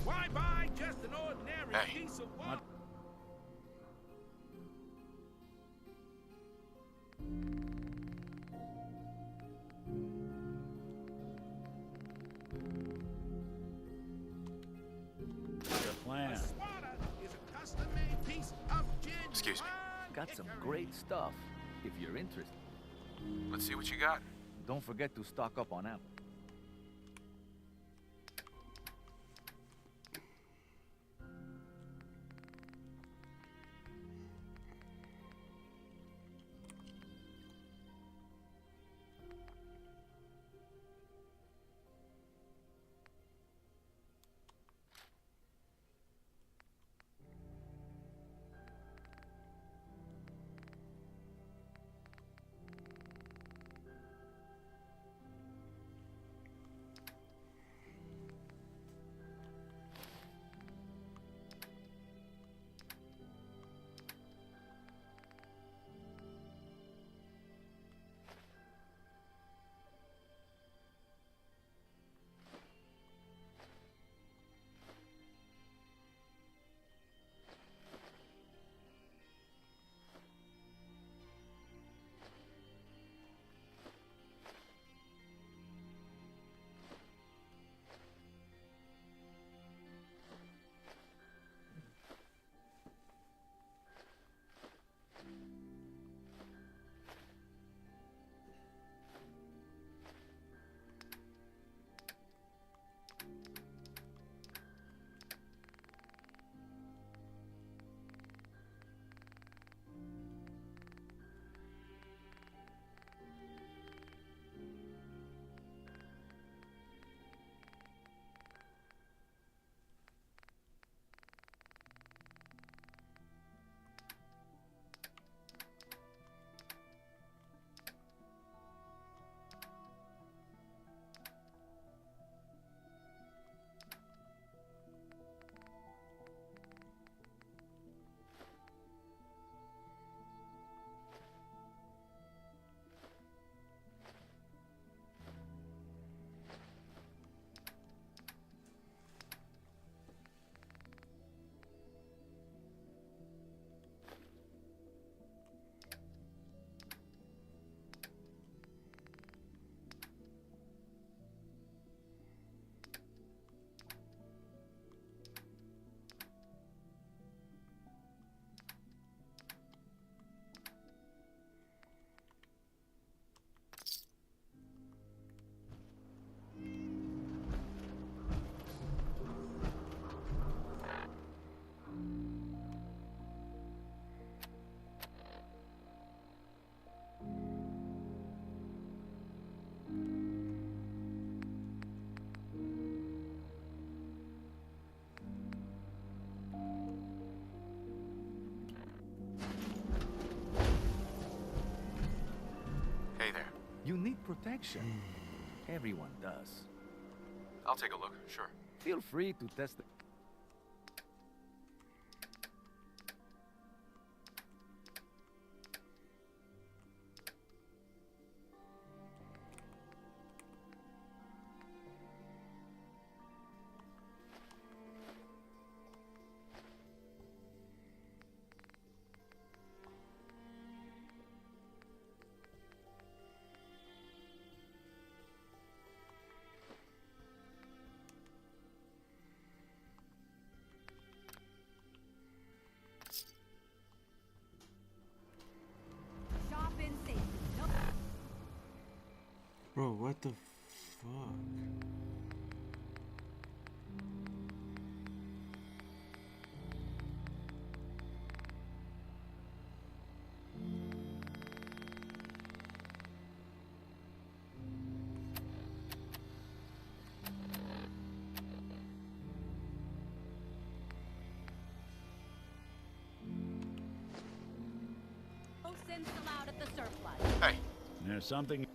Why buy just an ordinary piece of wood? Plan. Excuse me. Got some great stuff, if you're interested. Let's see what you got. Don't forget to stock up on ammo. You need protection. Everyone does. I'll take a look, sure. Feel free to test the... Shop in safety. Nope. Bro, what the fuck? Go send some out at the surplus. Hey. There's something.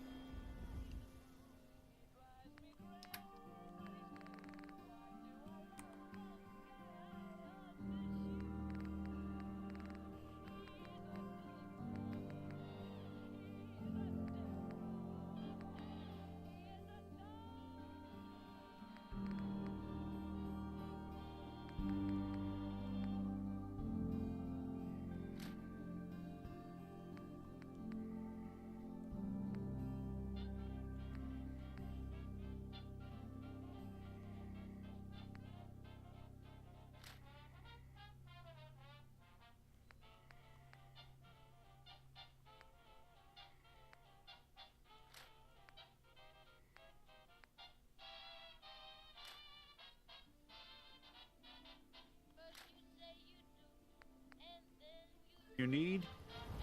You need?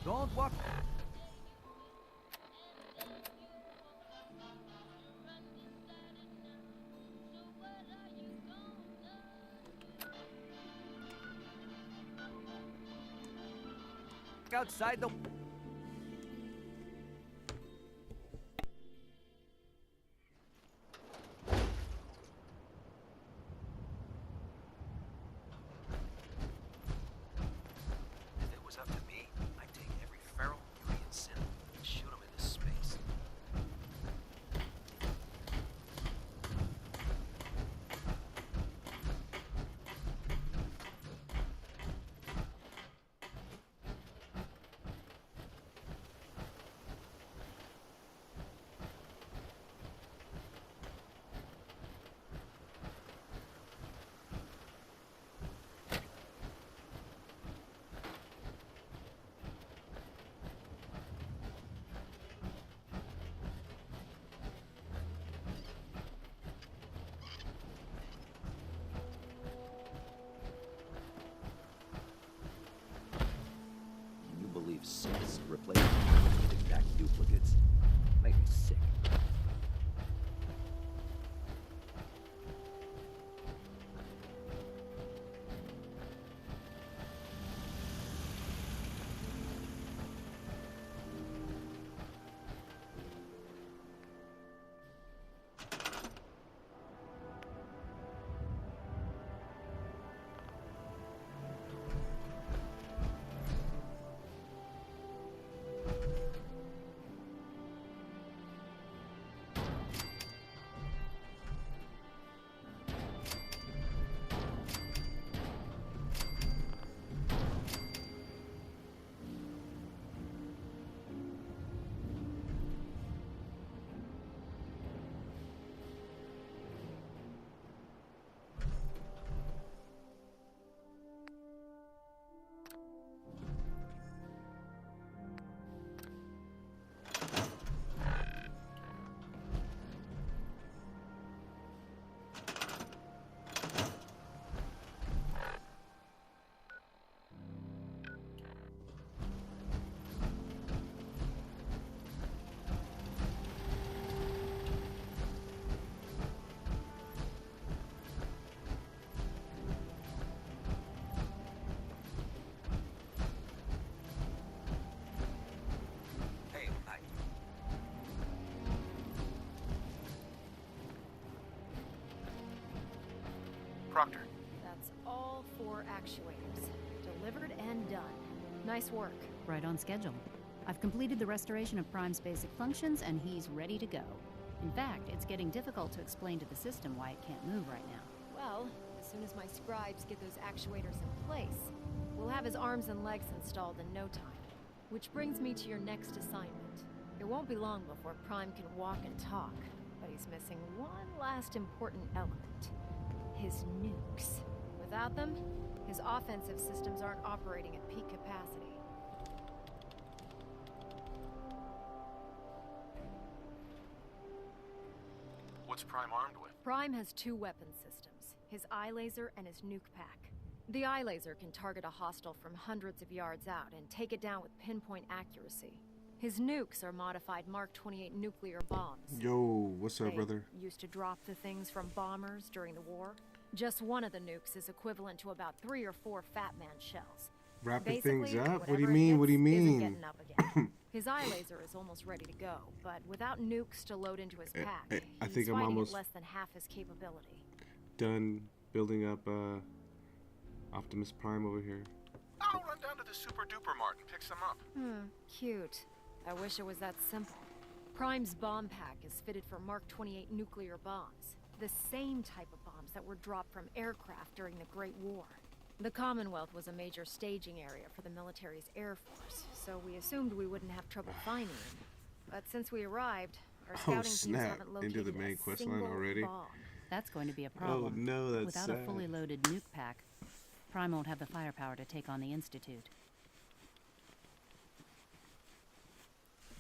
Don't walk... outside the... If it was up to me, I'd take every feral beauty and sin and shoot them into space. Proctor. That's all 4 actuators. Delivered and done. Nice work. Right on schedule. I've completed the restoration of Prime's basic functions, and he's ready to go. In fact, it's getting difficult to explain to the system why it can't move right now. Well, as soon as my scribes get those actuators in place, we'll have his arms and legs installed in no time. Which brings me to your next assignment. It won't be long before Prime can walk and talk, but he's missing one last important element. His nukes. Without them, his offensive systems aren't operating at peak capacity. What's Prime armed with? Prime has 2 weapon systems, his eye laser and his nuke pack. The eye laser can target a hostile from hundreds of yards out and take it down with pinpoint accuracy. His nukes are modified Mark 28 nuclear bombs. Yo, what's up, They brother? used to drop the things from bombers during the war. Just one of the nukes is equivalent to about 3 or 4 Fat Man shells. Wrapping Basically, things up? What do you whatever it mean? What do you hits isn't mean? getting up again. His eye laser is almost ready to go, but without nukes to load into his pack, I he's think I'm fighting almost at less than half his capability. done building up Optimus Prime over here. I'll run down to the Super Duper Mart and pick some up. Cute. I wish it was that simple. Prime's bomb pack is fitted for Mark 28 nuclear bombs, the same type of bombs that were dropped from aircraft during the Great War. The Commonwealth was a major staging area for the military's Air Force, so we assumed we wouldn't have trouble finding them. But since we arrived, our scouting teams snap. haven't located Into the main a quest line single already? bomb. That's going to be a problem. Oh no, that's Without sad. a fully loaded nuke pack, Prime won't have the firepower to take on the Institute.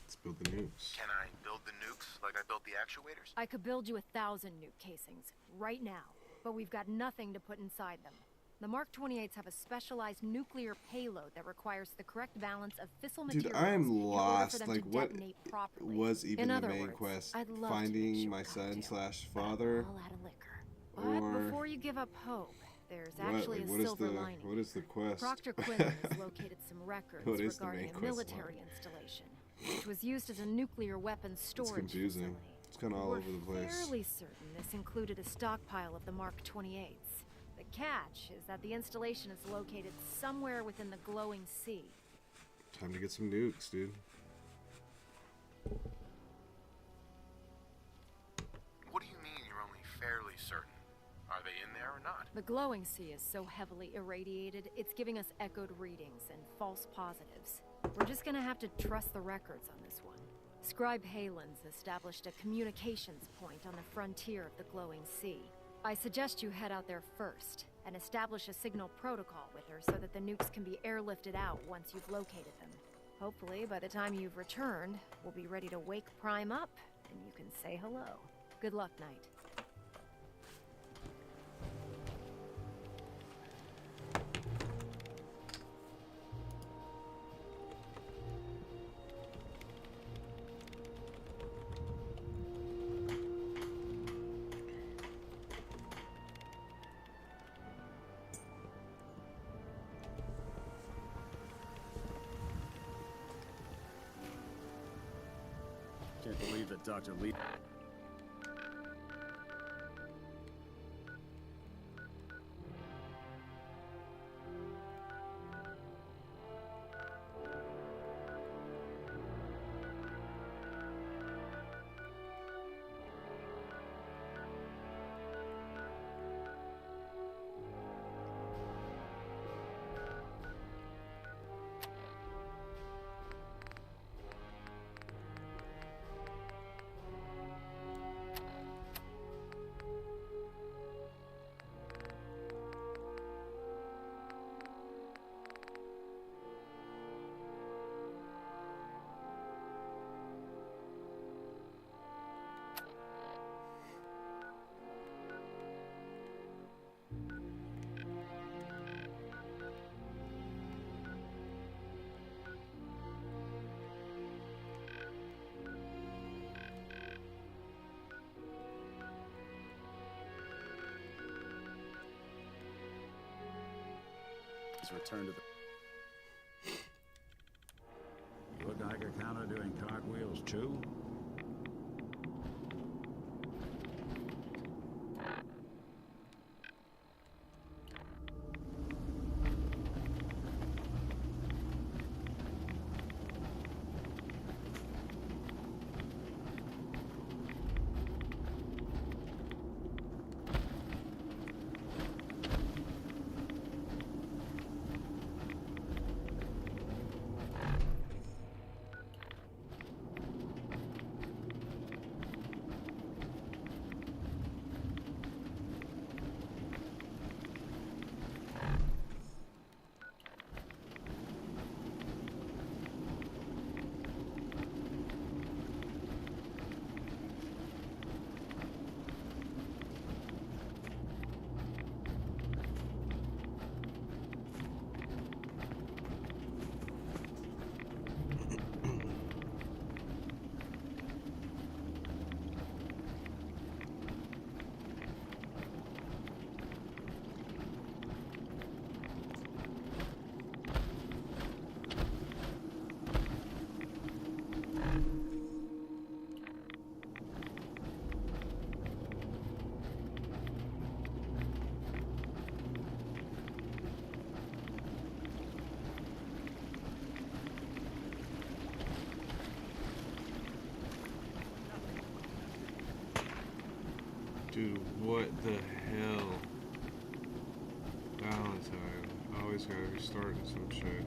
Let's build the nukes. Can I build the nukes like I built the actuators? I could build you 1,000 nuke casings, right now, but we've got nothing to put inside them. The Mark 28s have a specialized nuclear payload that requires the correct balance of fissile Dude, materials I am in order for lost. them Like, to what detonate properly. was even In the other main words, quest? I'd love to make Finding you my a son cocktail, slash but I'm father? all out of liquor. But before you give up hope, there's actually Like, a what is silver the lining. what is the quest? Proctor Quinlan has located some records What is the regarding main a quest military line? installation, which was used as a nuclear weapons storage It's confusing. facility. It's kind of all We're over the place. fairly certain this included a stockpile of the Mark 28s. The catch is that the installation is located somewhere within the glowing sea. Time to get some nukes, dude. What do you mean you're only fairly certain? Are they in there or not? The glowing sea is so heavily irradiated, it's giving us echoed readings and false positives. We're just gonna have to trust the records on this one. Scribe Halen's established a communications point on the frontier of the glowing sea. I suggest you head out there first and establish a signal protocol with her so that the nukes can be airlifted out once you've located them. Hopefully, by the time you've returned, we'll be ready to wake Prime up and you can say hello. Good luck, Knight. Can't believe that Dr. Lee... Return to the... Look like a counter doing cartwheels too. Dude, what the hell? Valentine. Always gotta be starting some shit.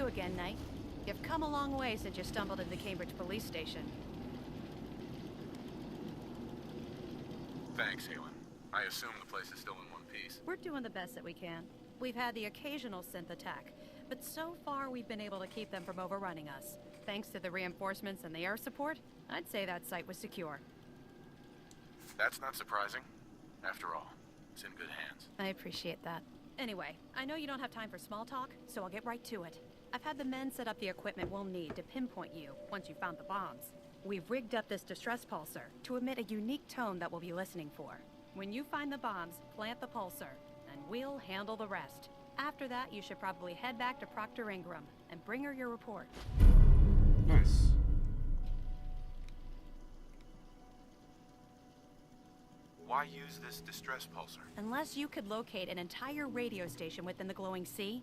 you again, Knight. You've come a long way since you stumbled into the Cambridge police station. Thanks, Halen. I assume the place is still in one piece. We're doing the best that we can. We've had the occasional synth attack, but so far we've been able to keep them from overrunning us. Thanks to the reinforcements and the air support, I'd say that site was secure. That's not surprising. After all, it's in good hands. I appreciate that. Anyway, I know you don't have time for small talk, so I'll get right to it. I've had the men set up the equipment we'll need to pinpoint you once you've found the bombs. We've rigged up this distress pulsar to emit a unique tone that we'll be listening for. When you find the bombs, plant the pulsar, and we'll handle the rest. After that, you should probably head back to Proctor Ingram and bring her your report. Nice. Why use this distress pulsar? Unless you could locate an entire radio station within the glowing sea,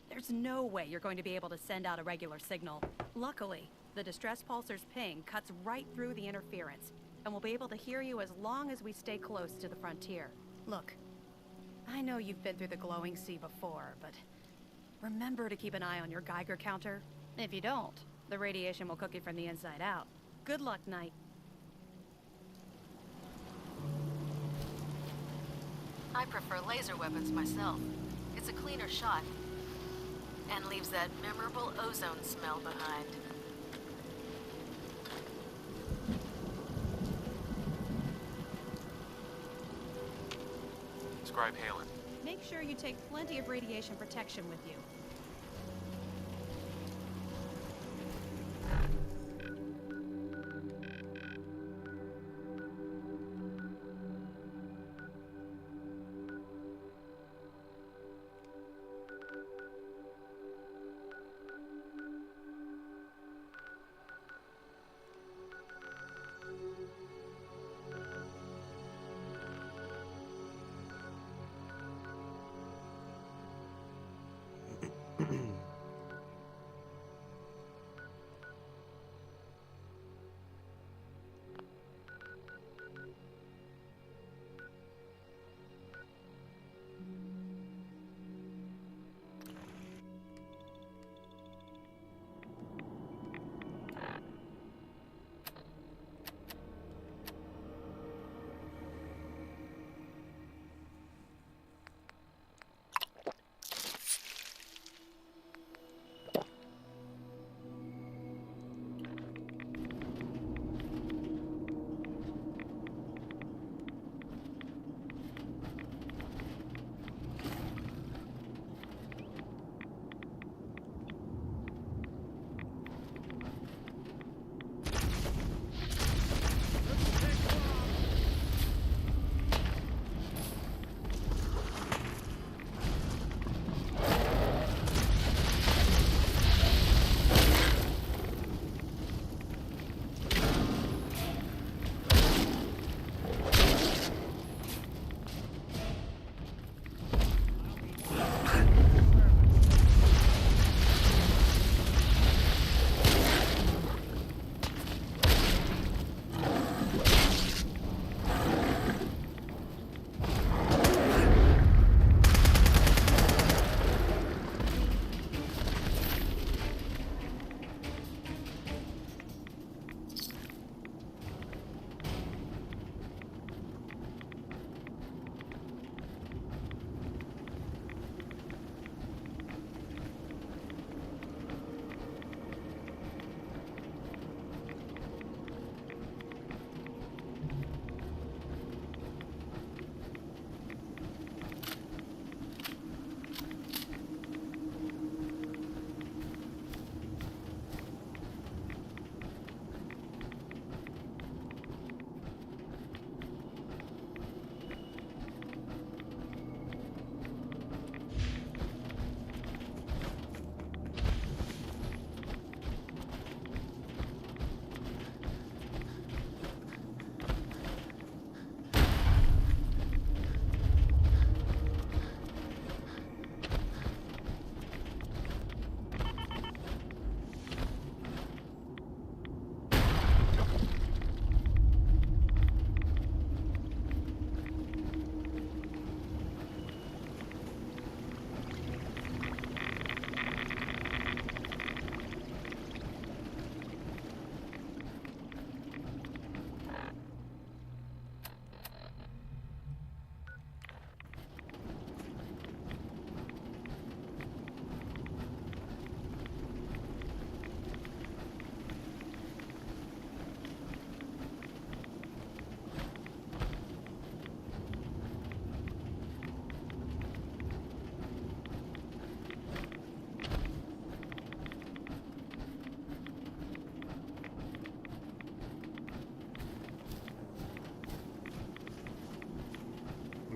there's no way you're going to be able to send out a regular signal. Luckily, the distress pulsar's ping cuts right through the interference, and we'll be able to hear you as long as we stay close to the frontier. Look, I know you've been through the glowing sea before, but remember to keep an eye on your Geiger counter. If you don't, the radiation will cook you from the inside out. Good luck, Knight. I prefer laser weapons myself. It's a cleaner shot, and leaves that memorable ozone smell behind. Scribe Halen. Make sure you take plenty of radiation protection with you.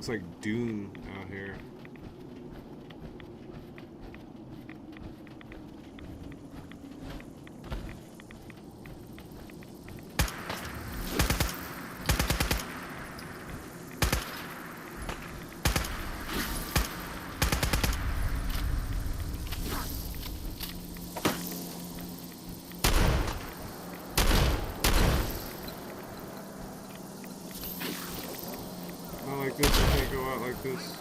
Looks like Dune out here. Not like this, I can't go out like this.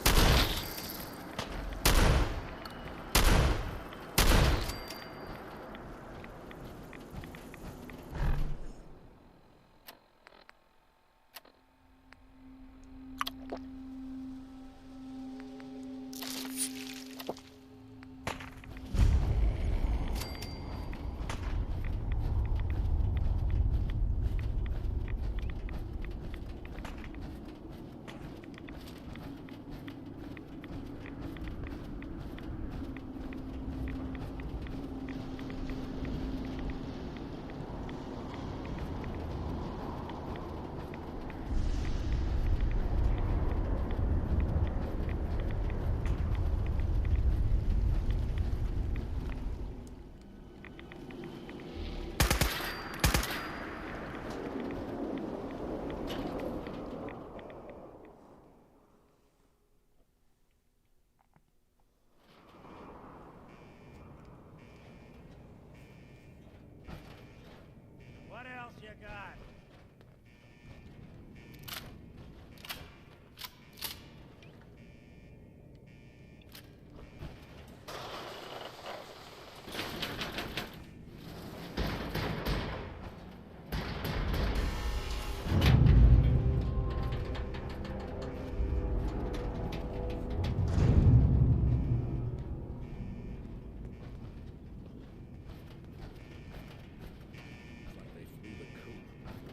What else you got? Looks like they flew the coop.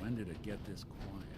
When did it get this quiet?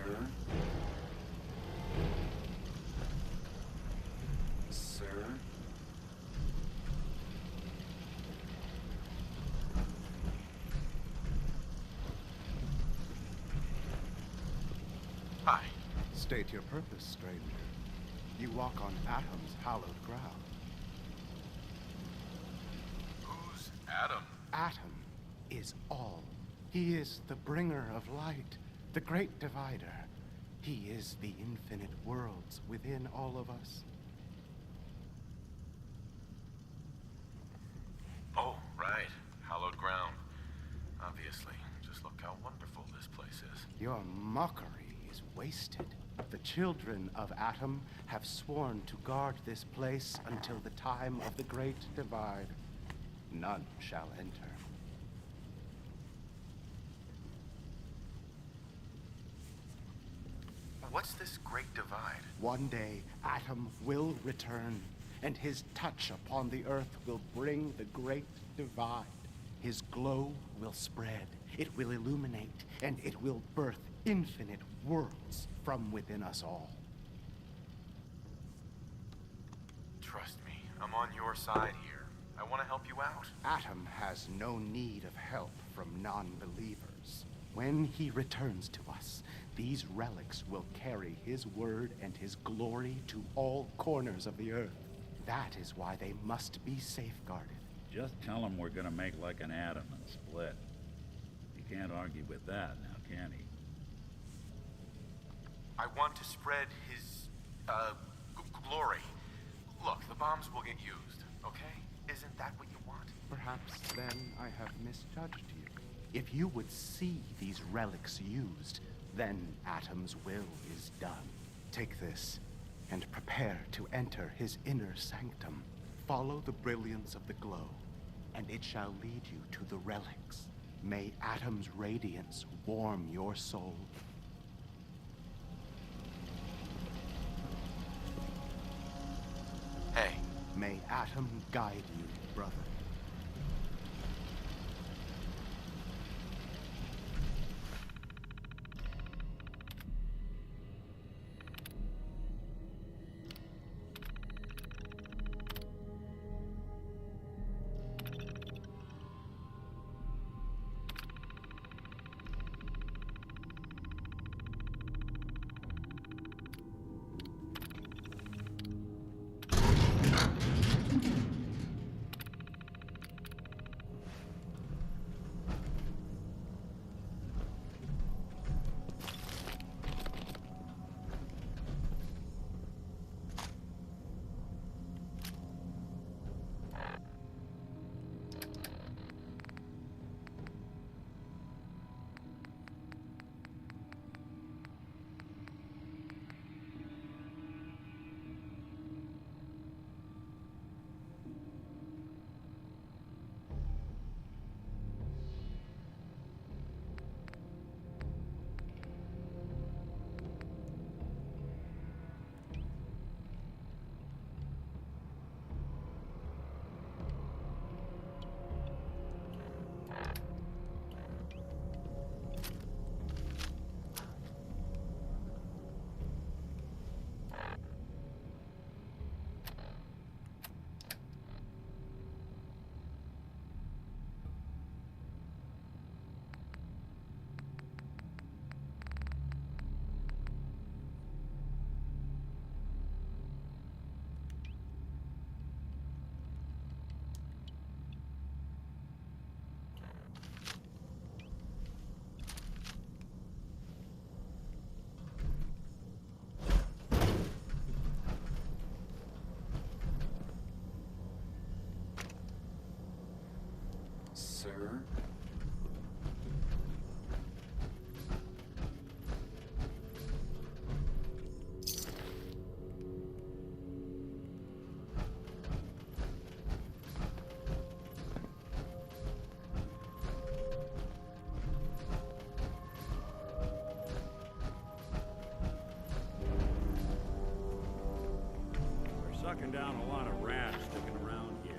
Sir? Sir? Hi. State your purpose, stranger. You walk on Atom's hallowed ground. Who's Adam? Atom is all. He is the bringer of light, the great divider. He is the infinite worlds within all of us. Oh, right. Hallowed ground. Obviously. Just look how wonderful this place is. Your mockery is wasted. The children of Atom have sworn to guard this place until the time of the Great Divide. None shall enter. What's this Great Divide? One day, Atom will return, and his touch upon the earth will bring the Great Divide. His glow will spread, it will illuminate, and it will birth infinite worlds from within us all. Trust me, I'm on your side here. I want to help you out. Atom has no need of help from non-believers. When he returns to us, these relics will carry his word and his glory to all corners of the earth. That is why they must be safeguarded. Just tell him we're gonna make like an atom and split. He can't argue with that now, can he? I want to spread his, glory. Look, the bombs will get used, okay? Isn't that what you want? Perhaps then I have misjudged you. If you would see these relics used, then Atom's will is done. Take this, and prepare to enter his inner sanctum. Follow the brilliance of the glow, and it shall lead you to the relics. May Atom's radiance warm your soul. Hey. May Atom guide you, brother. Sir? We're sucking down a lot of rats sticking around here.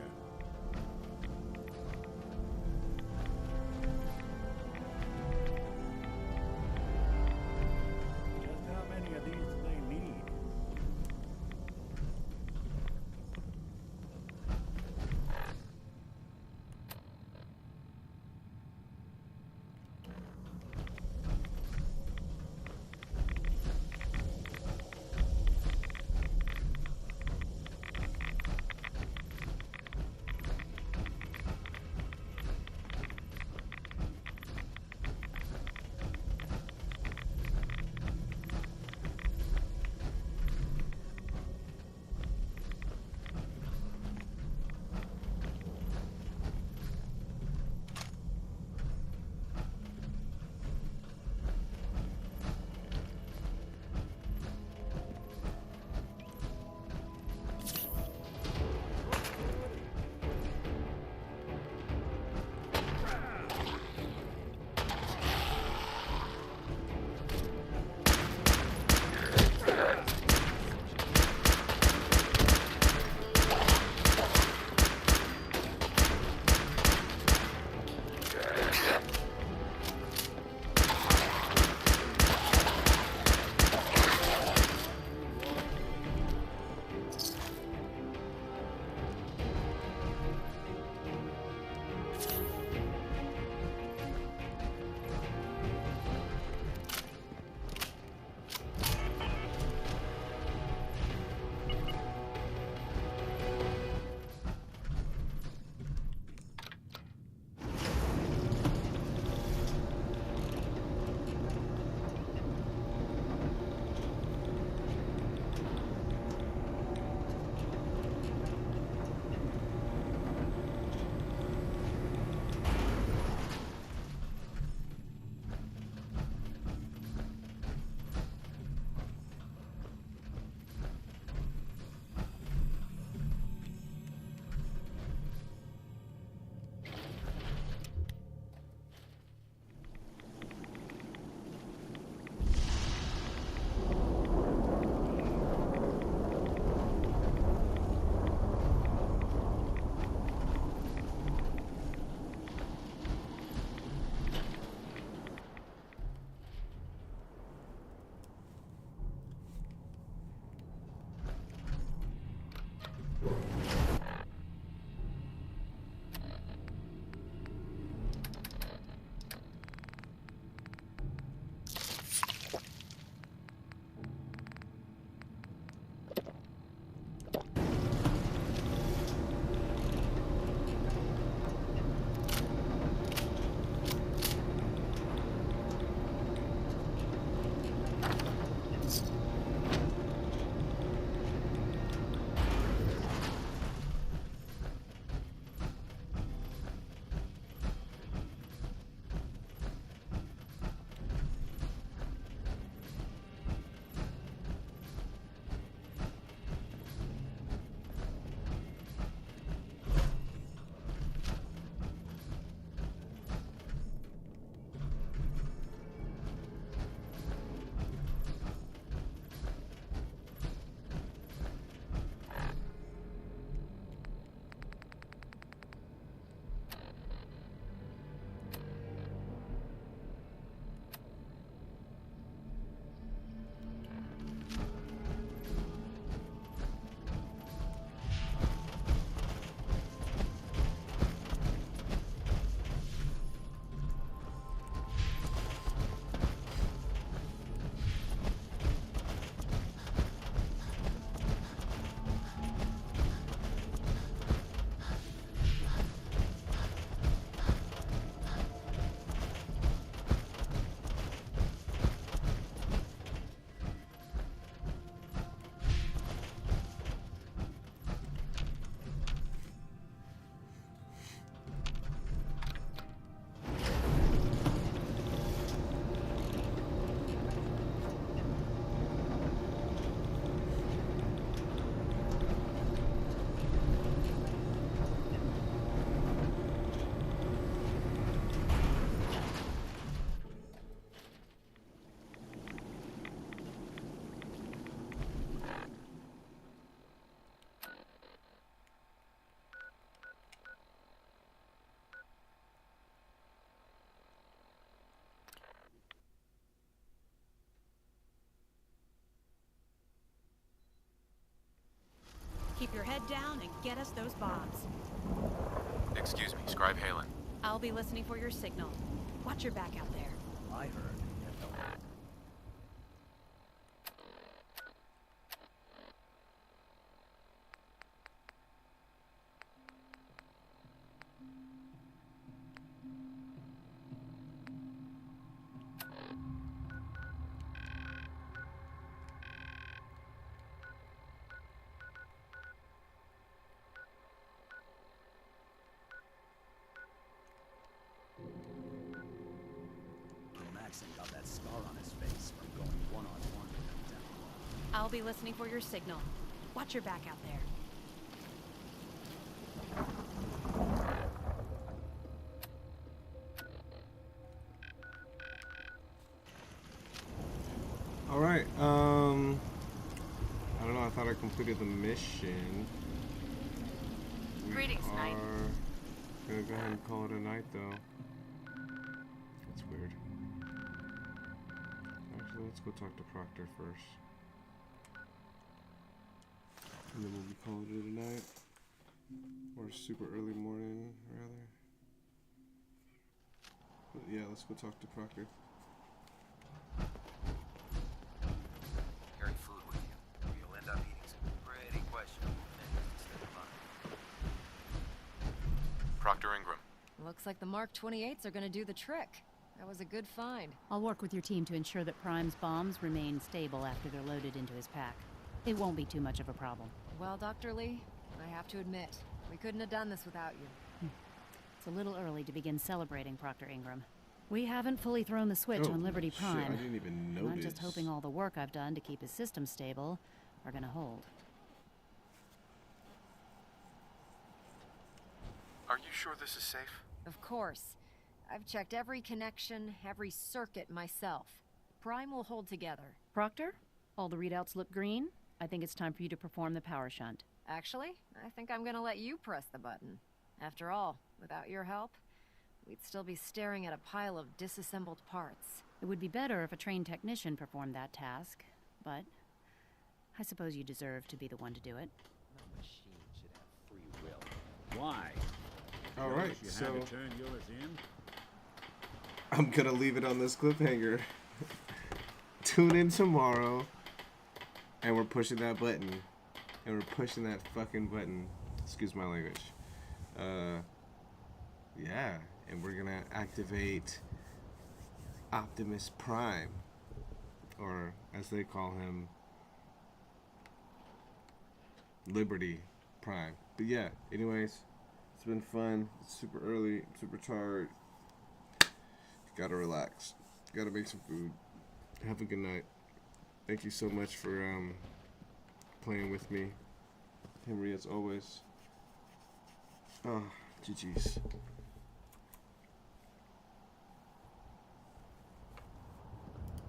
Keep your head down and get us those bombs. Excuse me, Scribe Halen. I'll be listening for your signal. Watch your back out there. I heard. Got that scar on his face from going one-on-one with them down. I'll be listening for your signal. Watch your back out there. Alright, I don't know, I thought I completed the mission. Greetings, Knight. Gonna go ahead and call it a night, though. That's weird. Actually, let's go talk to Proctor first. And then we'll be calling it a night. Or super early morning, rather. But yeah, let's go talk to Proctor. Carry food with you, or you'll end up eating some pretty questionable things instead of mine. Proctor Ingram. Looks like the Mark 28s are gonna do the trick. That was a good find. I'll work with your team to ensure that Prime's bombs remain stable after they're loaded into his pack. It won't be too much of a problem. Well, Dr. Lee, I have to admit, we couldn't have done this without you. It's a little early to begin celebrating, Proctor Ingram. We haven't fully thrown the switch on Liberty shit, Prime. I didn't even I'm notice. just hoping all the work I've done to keep his system stable are gonna hold. Are you sure this is safe? Of course. I've checked every connection, every circuit myself. Prime will hold together. Proctor, all the readouts look green. I think it's time for you to perform the power shunt. Actually, I think I'm gonna let you press the button. After all, without your help, we'd still be staring at a pile of disassembled parts. It would be better if a trained technician performed that task, but I suppose you deserve to be the one to do it. No machine should have free will. Why? All right, You so had to turn yours in? I'm gonna leave it on this cliffhanger. Tune in tomorrow, and we're pushing that button, and we're pushing that fucking button. Excuse my language. Yeah, and we're gonna activate Optimus Prime, or as they call him, Liberty Prime. But yeah, anyways, it's been fun. It's super early, super tired. Gotta relax. Gotta make some food. Have a good night. Thank you so much for playing with me, Henry, as always. Oh, GG's.